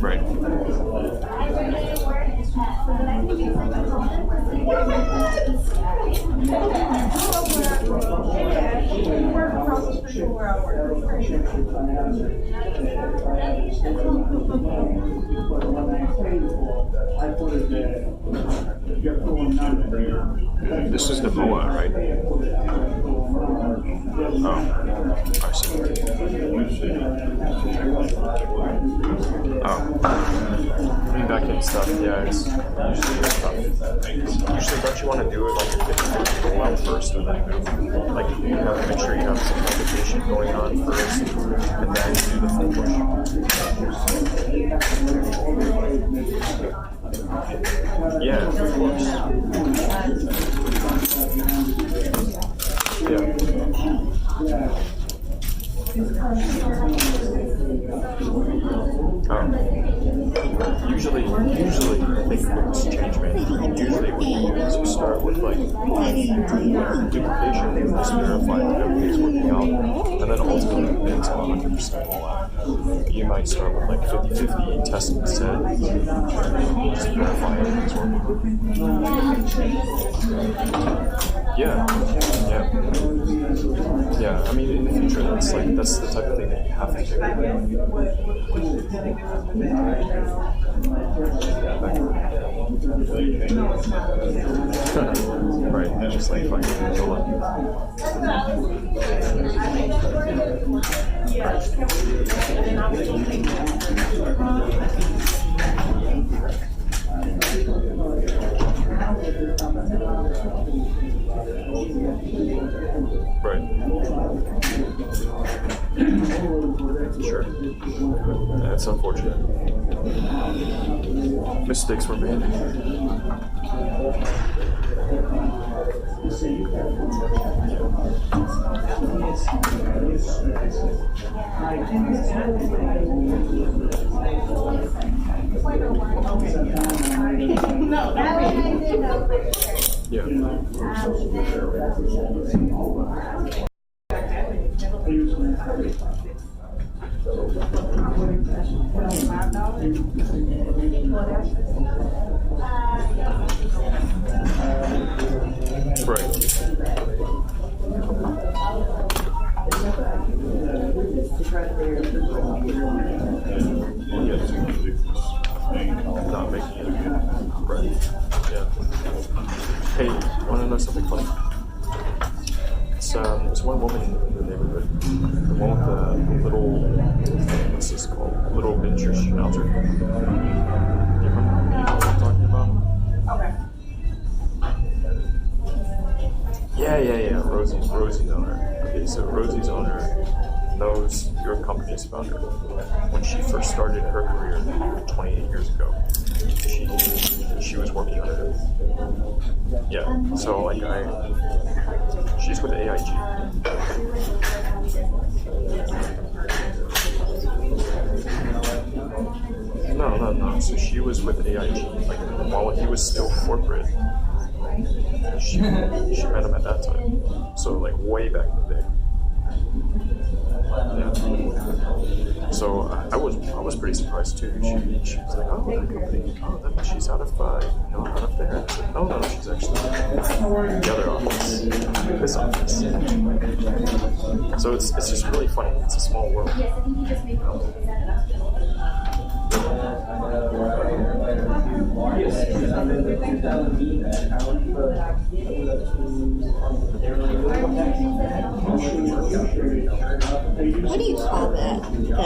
Right. This is the MOA, right? Oh, I see. Oh. Putting back in stuff, yeah, it's usually tough. Usually don't you want to do it like a 50-50 rollout first and then like you have to make sure you have some competition going on first and then do the full push. Yeah, of course. Yeah. Usually, I think with change management, usually what you do is you start with like duplication, just verify that everything's working out, and then ultimately it's 100% rollout. You might start with like 50-50 test instead, just verify everything's working. Yeah. I mean, in the future, that's the type of thing that you have to do. Right, just like fucking go up. Right. Sure. That's unfortunate. Mistakes were made. No, that one I did know for sure. Yeah. Right. Not making it again. Right. Yeah. Hey, want to know something funny? There's one woman in the neighborhood. The one with the little, what's this called? Little miniature schnauzer. You know what I'm talking about? Okay. Yeah. Rosie's owner. Okay, so Rosie's owner knows your company's founder. When she first started her career 28 years ago, she was working on it Yeah, so like she's with AIG. No. So she was with AIG, like while he was still corporate. She met him at that time. So like way back in the day. Yeah. So I was pretty surprised too. She was like, oh, that company, that she's out of out of there. I said, no, she's actually the other office, this office. So it's just really funny. It's a small world. What do you call that? I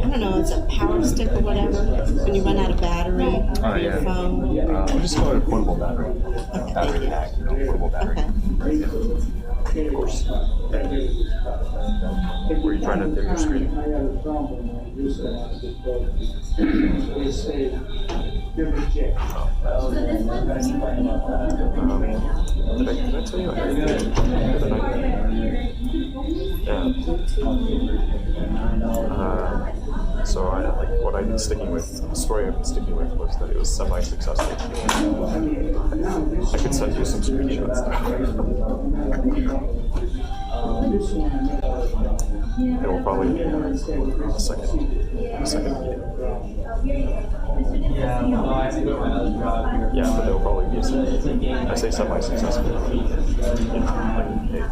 don't know, it's a power stick or whatever, when you run out of battery for your phone? We'll just call it a portable battery. Okay, Battery pack, portable battery. Okay. Of course. Were you trying to dim your screen? Did I tell you? Yeah. So what I've been sticking with, the story I've been sticking with was that it was semi-successful. I could send you some screenshots now. It will probably be a second meeting. Yeah, but there will probably be a second meeting. I say semi-successful. Hey,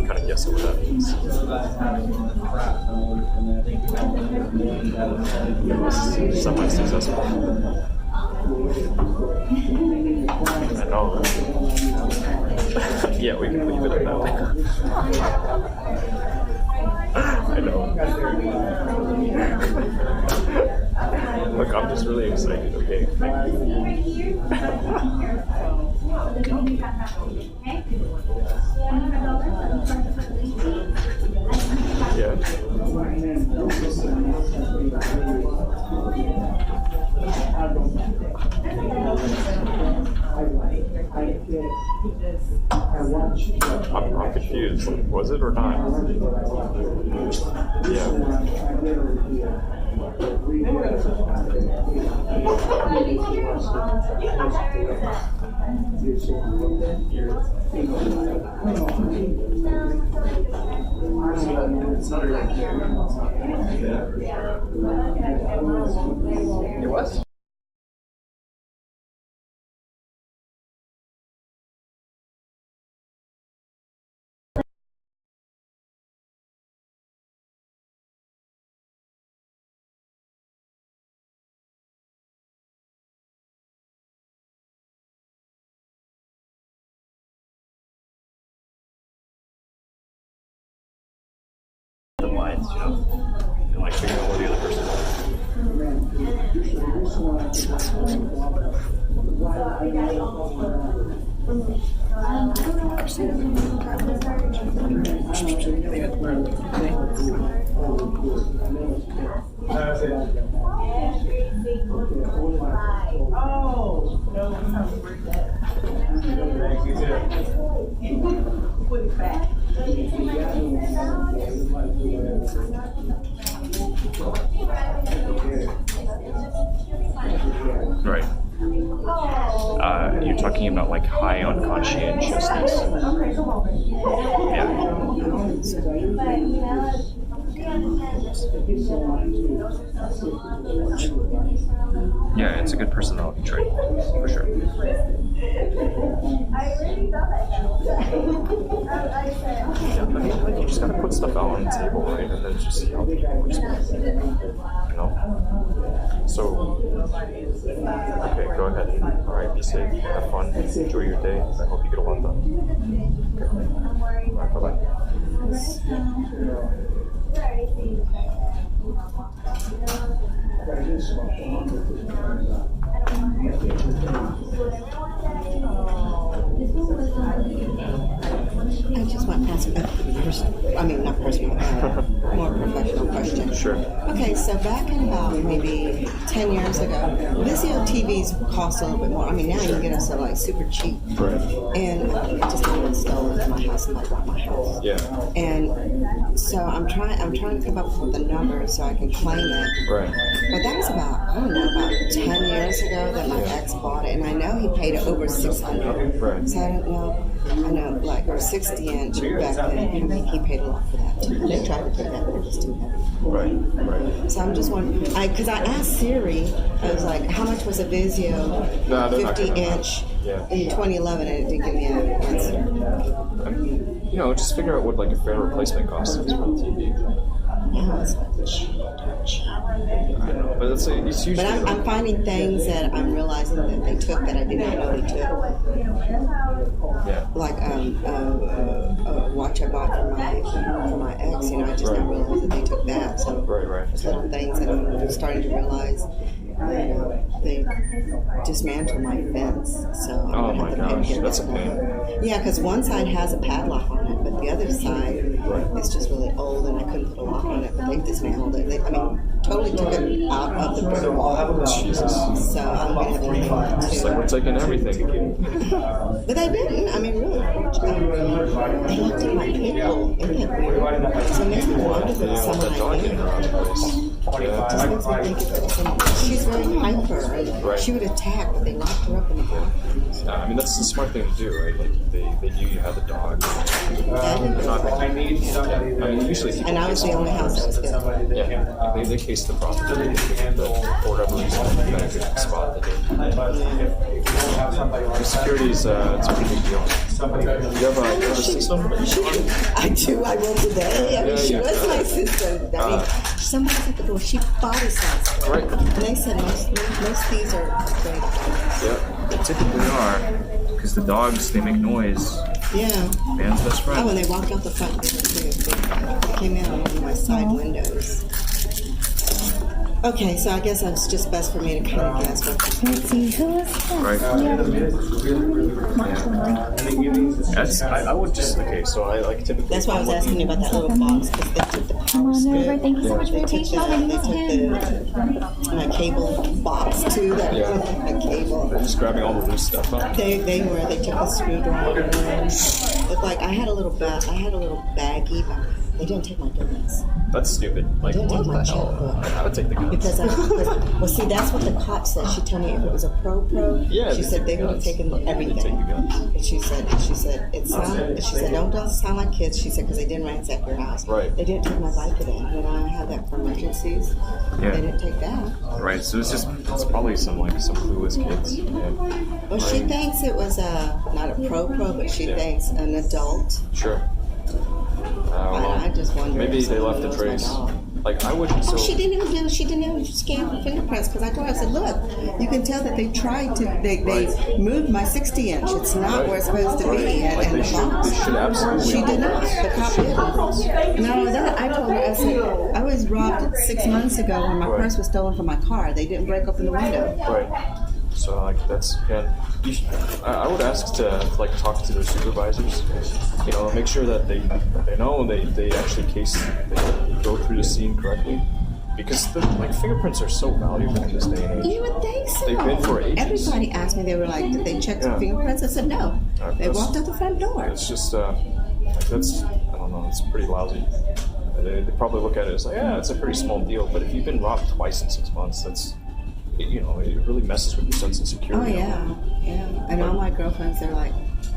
kind of guessing what that means. Semi-successful. I know. Yeah, we can leave it at that. I know. Look, I'm just really excited, okay? Yeah. I'm confused. Was it or not? Yeah. It was? The lines, and like figuring out where the other person Put it back. Right. You're talking about like high on conscientiousness. Yeah. Yeah, it's a good personality trait, for sure. Yeah, I mean, like, you just gotta put stuff out on the table, right? And then just see how people respond. You know? So, okay, go ahead. Alright, be safe, have fun, enjoy your day. I hope you get a lot done. Okay. Alright, bye-bye. I just want to ask not personal, more professional question. Sure. Okay, so back in about maybe 10 years ago, Vizio TVs cost a little bit more. I mean, now you can get them so like super cheap. Right. And I just got installed into my house and I bought my house. Yeah. And so I'm trying to come up with a number so I can claim it. Right. But that was about 10 years ago that my ex bought it, and I know he paid over $600. Right. So I don't know. I know, like, or 60-inch back then. I think he paid a lot for that too. They tried to take that, but it was too heavy. Right. Right. So I'm just wondering, because I asked Siri, I was like, how much was a Vizio 50-inch in 2011, and it didn't give me an answer. Just figure out what like a fair replacement cost is for the TV. Yeah, it's cheap. I don't know, but it's usually. But I'm finding things that I'm realizing that they took that I did not know they took. Yeah. Like a watch I bought for my ex, I just now realized that they took that. So there's little things that I'm starting to realize. They dismantled my fence, so I'm gonna have to pay to get that's a that pain. done. Yeah, because one side has a padlock on it, but the other side is just really old, and I couldn't put a lock on it. But they dismantled it. Totally took it out of the brick wall. Jesus. So I'm gonna have to pay that too. It's like we're taking everything. But they didn't. I mean, really. They looked at my cable. So it makes me wonder if it's someone I knew. She's very hyper. She would attack, but they locked her up in the box. That's the smart thing to do, right? Like they knew you had the dog. Usually. And I was the only house that was good. Yeah, they cased the property. For whatever reason, in a good spot that they. Security is it's a pretty big deal. You have a system? I do. I will today. She was my sister. Somebody's at the door. She body sized her. Right. And they said most thieves are afraid of dogs. Yeah, they typically are. Because the dogs, they make noise. Yeah. Man's best friend. Oh, and they walked out the front door too. They came in on one of my side windows. Okay, so I guess it's just best for me to kind of guess what. Let's see, who is this? Right. I would just, so I like typically. That's why I was asking you about that little box, because they took the power strip. Thank you so much for your patience. They took the cable box too, that cable. They're just grabbing all the loose stuff up. They took a screwdriver. Looked like I had a little baggie, but they didn't take my donuts. That's stupid. Like, they didn't take my checkbook. I would take the guns. Because see, that's what the cop said. She told me if it was a pro. She said they would have taken everything. Take the guns. And she said don't sound like kids. She said because they didn't ransack your house. Right. They didn't take my Vicodin when I had that for emergencies. Yeah. They didn't take that. Right. So it's probably some clueless kids. Yeah. Well, she thinks it was not a pro, but she thinks an adult. Sure. I just wonder. Maybe they left a trace. Like I would. So she didn't even scan for fingerprints because I told her, I said, look, you can tell that they tried to. They moved my 60-inch. It's not where it's supposed to be. And they should absolutely. She did not. The cop didn't. Not only that, I told her, I said, I was robbed 6 months ago when my purse was stolen from my car. They didn't break open the window. Right. So that's I would ask to talk to their supervisors, make sure that they know they actually they go through the scene correctly, because fingerprints are so valuable in this day and age. You would think so. They've been for ages. Everybody asked me, they were like, did they check the fingerprints? I said no. They walked out the front door. It's just that's I don't know. It's pretty lousy. They probably look at it as it's a pretty small deal, but if you've been robbed twice in 6 months, that's. It really messes with your sense of security. Oh yeah. And all my girlfriends, they're like,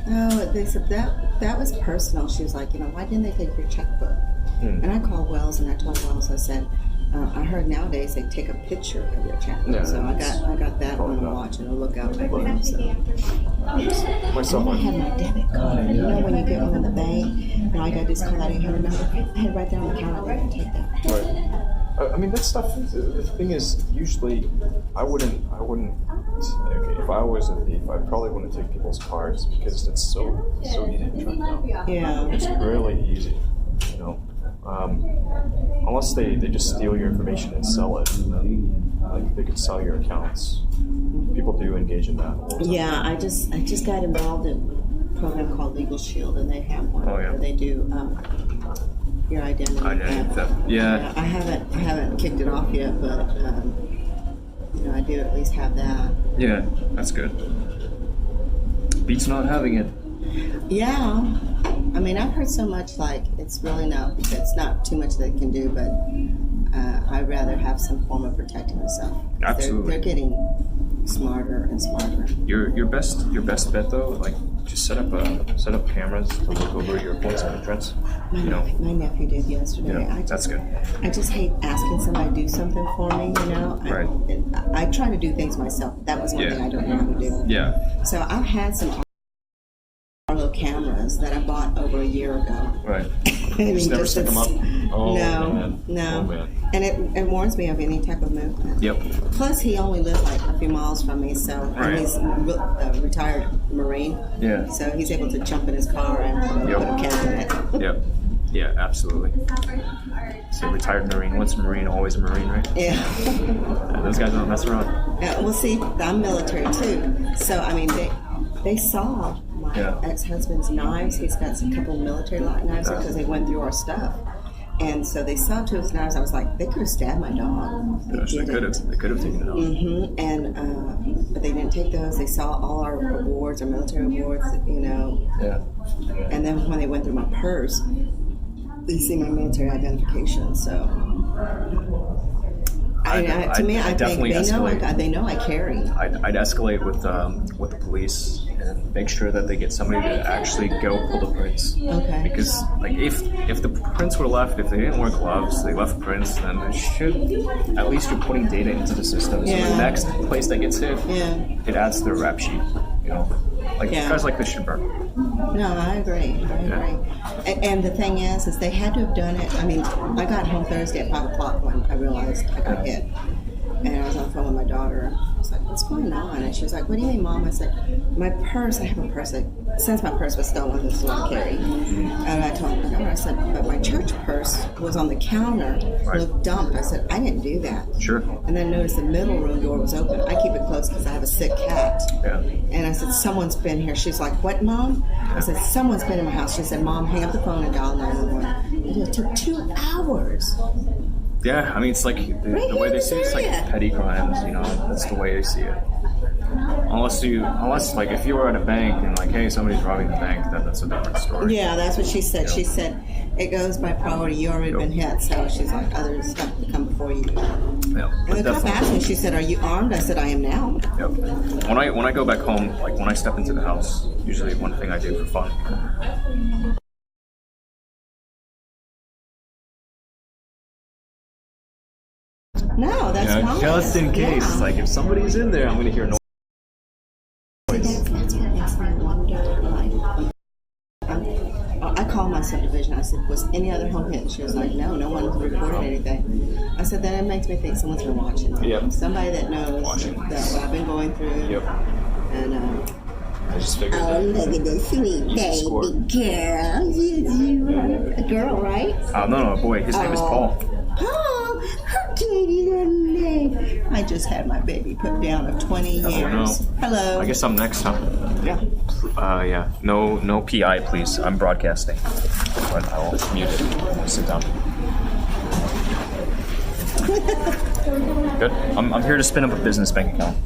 oh, they said that was personal. She was like, why didn't they take your checkbook? And I called Wells and I told Wells, I said, I heard nowadays they take a picture of your checkbook. Yeah, so I got that on a watch and a lookout right now. So. Myself, I had my debit card. When you get one in the bank, and all you got to do is call that 800 number. I had it right there on the counter. They didn't take that. Right. That stuff. The thing is, usually, I wouldn't. Okay, if I was a thief, I probably wouldn't take people's cards because it's so easy to track down. Yeah. It's really easy, unless they just steal your information and sell it. They could sell your accounts. People do engage in that all the time. Yeah, I just got involved in program called Legal Shield, and they have one yeah. where they do your identity. Identity theft. Yeah. I haven't kicked it off yet, but I do at least have that. Yeah, that's good. Beats not having it. Yeah, I mean, I've heard so much like it's not too much they can do, but I'd rather have some form of protecting myself. Absolutely. They're getting smarter and smarter. Your best bet though, like just set up cameras to look over your points of entrance. My nephew did yesterday. Yeah, that's good. I just hate asking somebody to do something for me. Right. I try to do things myself. That was one thing I don't know how to do. Yeah. So I've had some Arlo cameras that I bought over a year ago. Right. I mean, just never set them up. Oh, no. Oh, man. And it warns me of any type of movement. Yep. Plus, he only lived like a few miles from me, so and he's a retired Marine. Yeah. So he's able to jump in his car and put a camera in it. Yep. Yeah, absolutely. So retired Marine. Once a Marine, always a Marine, right? Yeah. Those guys don't mess around. Yeah, well, see, I'm military too. So, I mean, they saw my ex-husband's knives. He's got a couple of military knives because they went through our stuff. And so they saw two of his knives. I was like, they could have stabbed my dog. They could have taken it out. Mm-hmm. And but they didn't take those. They saw all our awards, our military awards, Yeah. And then when they went through my purse, they see my military identification. So to me, I think they know I carry. I'd escalate with the police and make sure that they get somebody to actually go pull the prints. Okay. Because like if the prints were left, if they didn't wear gloves, they left prints, then they should at least you're putting data into the system. So the next place that gets hit, it adds to their rap sheet. Guys like this should burn. No, I agree. And the thing is they had to have done it. I mean, I got home Thursday at 5 o'clock when I realized I got hit. And I was on the phone with my daughter. I was like, what's going on? And she was like, what do you mean, Mom? I said, my purse, I have a purse. Since my purse was stolen, this is what I carry. And I told my daughter, I said, but my church purse was on the counter, looked dumped. I said, I didn't do that. Sure. And then noticed the middle room door was open. I keep it closed because I have a sick cat. Yeah. And I said, someone's been here. She's like, what, Mom? I said, someone's been in my house. She said, Mom, hang up the phone and dial 911. And it took 2 hours. Yeah, I mean, it's like the way they see it, it's like petty crimes, that's the way they see it. Unless like if you were at a bank and like, hey, somebody's robbing the bank, then that's a different story. Yeah, that's what she said. She said, it goes by priority. You already been hit, so she's like, others have to come before you. Yeah, and the cop asked me, she said, are you armed? I said, I am now. Yep. When I go back home, like when I step into the house, usually one thing I do for fun. No, that's fine. Just in case, like if somebody's in there, I'm going to hear noise. That's what makes me wonder. I called my subdivision. I said, was any other home hit? She was like, no one reported anything. I said, then it makes me think someone's been watching. Yep. Somebody that knows what I've been going through. Yep. And I just figured look at this sweet baby girl. A girl, right? No, boy. His name is Paul. Paul, how pretty that name. I just had my baby put down of 20 years. No. Hello. I guess I'm next, huh? Yeah. Yeah. No PI, please. I'm broadcasting. But I'll mute it. Sit down. Good. I'm here to spin up a business bank account.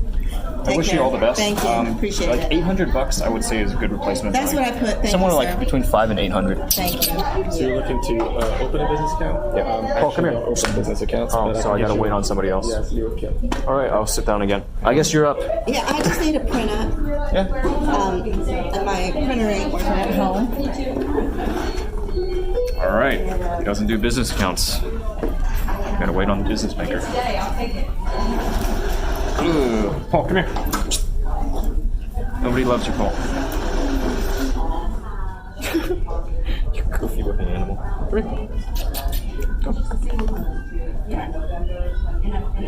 I wish you all the best. Thank you. Appreciate it. $800, I would say, is a good replacement. That's what I put. Somewhere like between $500 and $800. Thank you. So you're looking to open a business account? Yeah. Paul, come here. Open business accounts. Oh, so I gotta wait on somebody else. Yes, you okay. All right, I'll sit down again. I guess you're up. Yeah, I just need a printer. Yeah. And my printer ain't working at home. All right. He doesn't do business accounts. Gotta wait on the business banker. Paul, come here. Nobody loves you, Paul. You goofy looking animal. Come here.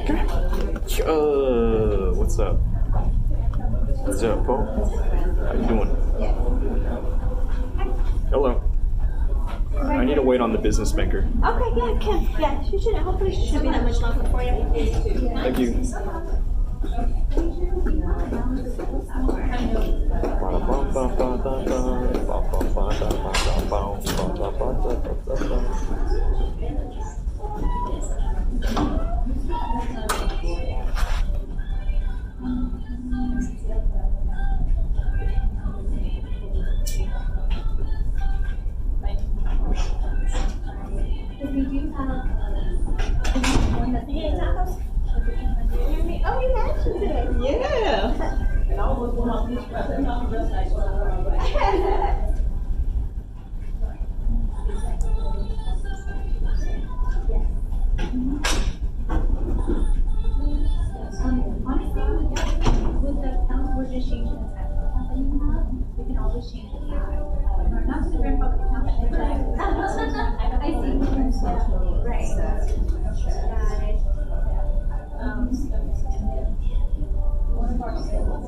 Come here. What's up? What's up, Paul? How you doing? Hello. I need to wait on the business banker. Okay, yeah, Kim. Yeah, she shouldn't. Hopefully, she shouldn't be that much longer for you. Thank you. With the accounts, we're just changing the type of company we have. We can always change the size. Not to the grandfather account. I see. Right. Got it. One of our sales.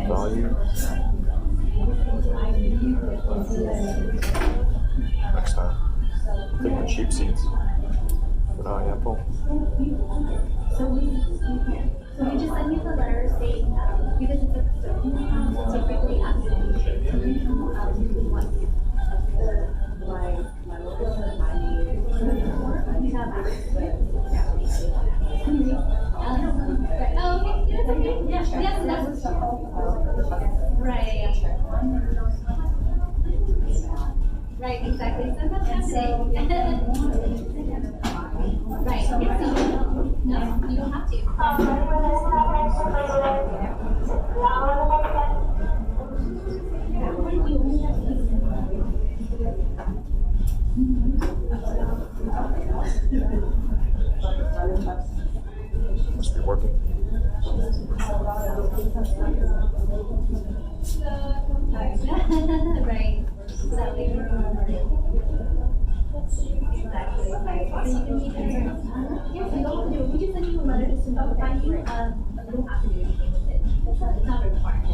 Value. Next time. Pick the cheap seats. But Apple. So we just send you the letter saying, because it's a typically after you want Right, exactly. So that's happening. Right. No, you don't have to. Must be working. Right. Exactly. Yes, you don't have to do it. We just send you a letter just to notify you. You don't have to do anything with it. It's not a requirement.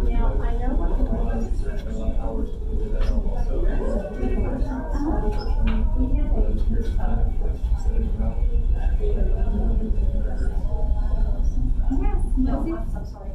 Now, I know. I'm sorry.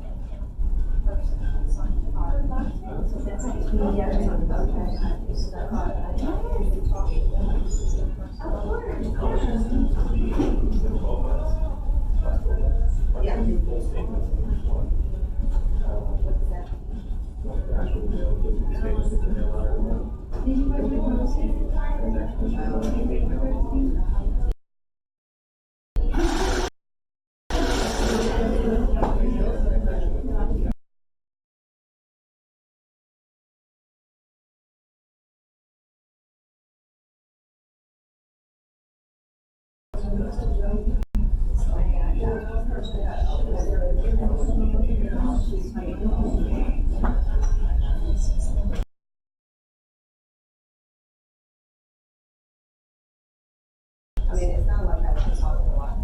I mean, it's not like I was talking a lot.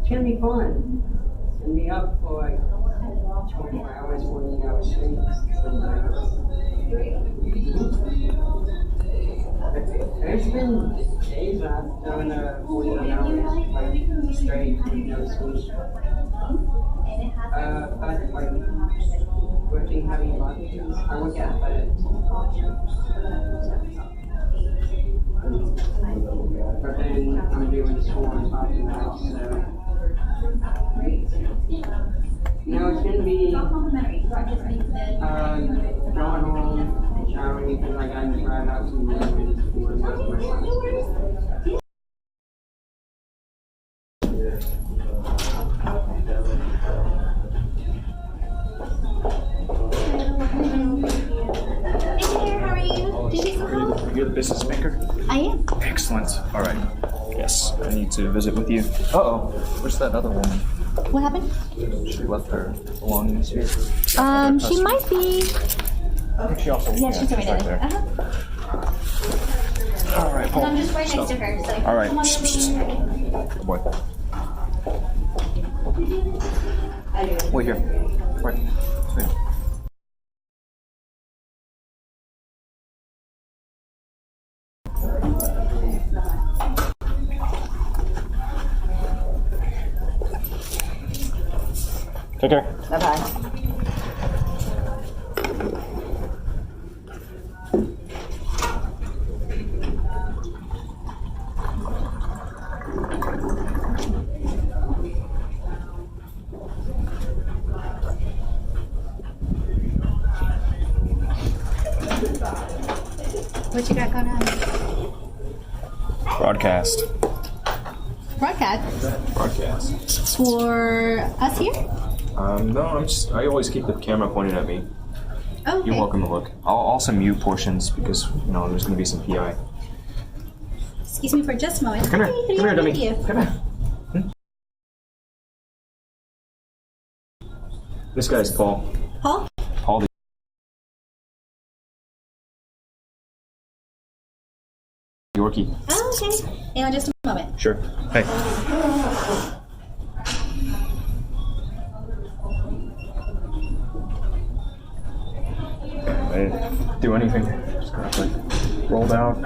It's gonna be fun. It's gonna be up for like 24 hours, 48 hours straight. There's been days when I've done 48 hours like straight with no sleep. But like working heavy lunches, I work at FedEx. But then I'm doing school on top of that, so. No, it's gonna be going home, showering, because I gotta drive out to the mountains for most of my classes. You're the business maker? I am. Excellent. All right. Yes, I need to visit with you. Uh-oh. Where's that other woman? What happened? She left her belongings here. She might be. I think she also. Yeah, she's right there. All right, Paul. I'm just right next to her. So all right. Come on over Good boy. Wait here. Right. Wait. Take care. Bye-bye. What you got going on? Broadcast. Broadcast? For us here? No, I always keep the camera pointed at me. Oh, okay. You're welcome to look. I'll also mute portions because, there's going to be some PI. Excuse me for just a moment. Come here. Hi, Come here, dummy. you? Come here. This guy's Paul. Paul? Paul the Yorkie. Oh, okay. Hang on just a moment. Sure. Hey. I didn't do anything. Just kind of like rolled out.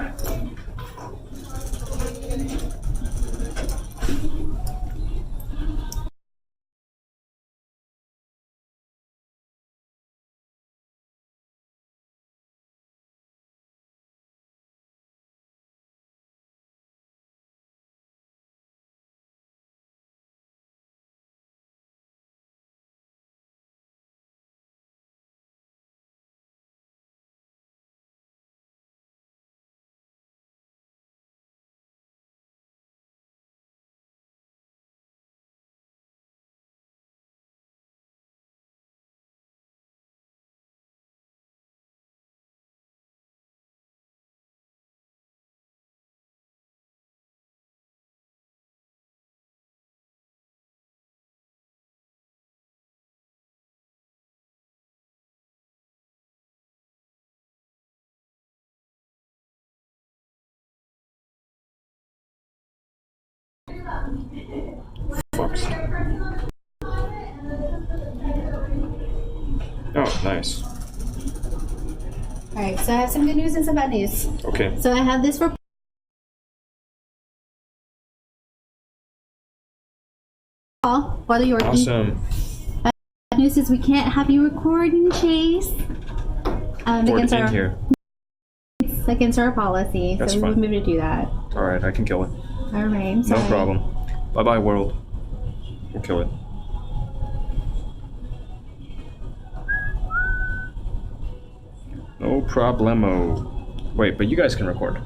Books. Oh, nice. Alright, so I have some good news and some bad news. Okay. So I have this for Paul, for the Yorkie. Awesome. Bad news is we can't have you record and chase. Record in here. It's against our policy, That's so we fine. won't be able to do that. Alright, I can kill it. Alright, No sorry. problem. Bye-bye, world. We'll kill it. No problemo. Wait, but you guys can record.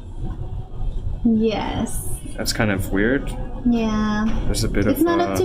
Yes. That's kind of weird. Yeah. There's a bit of... It's not up to me.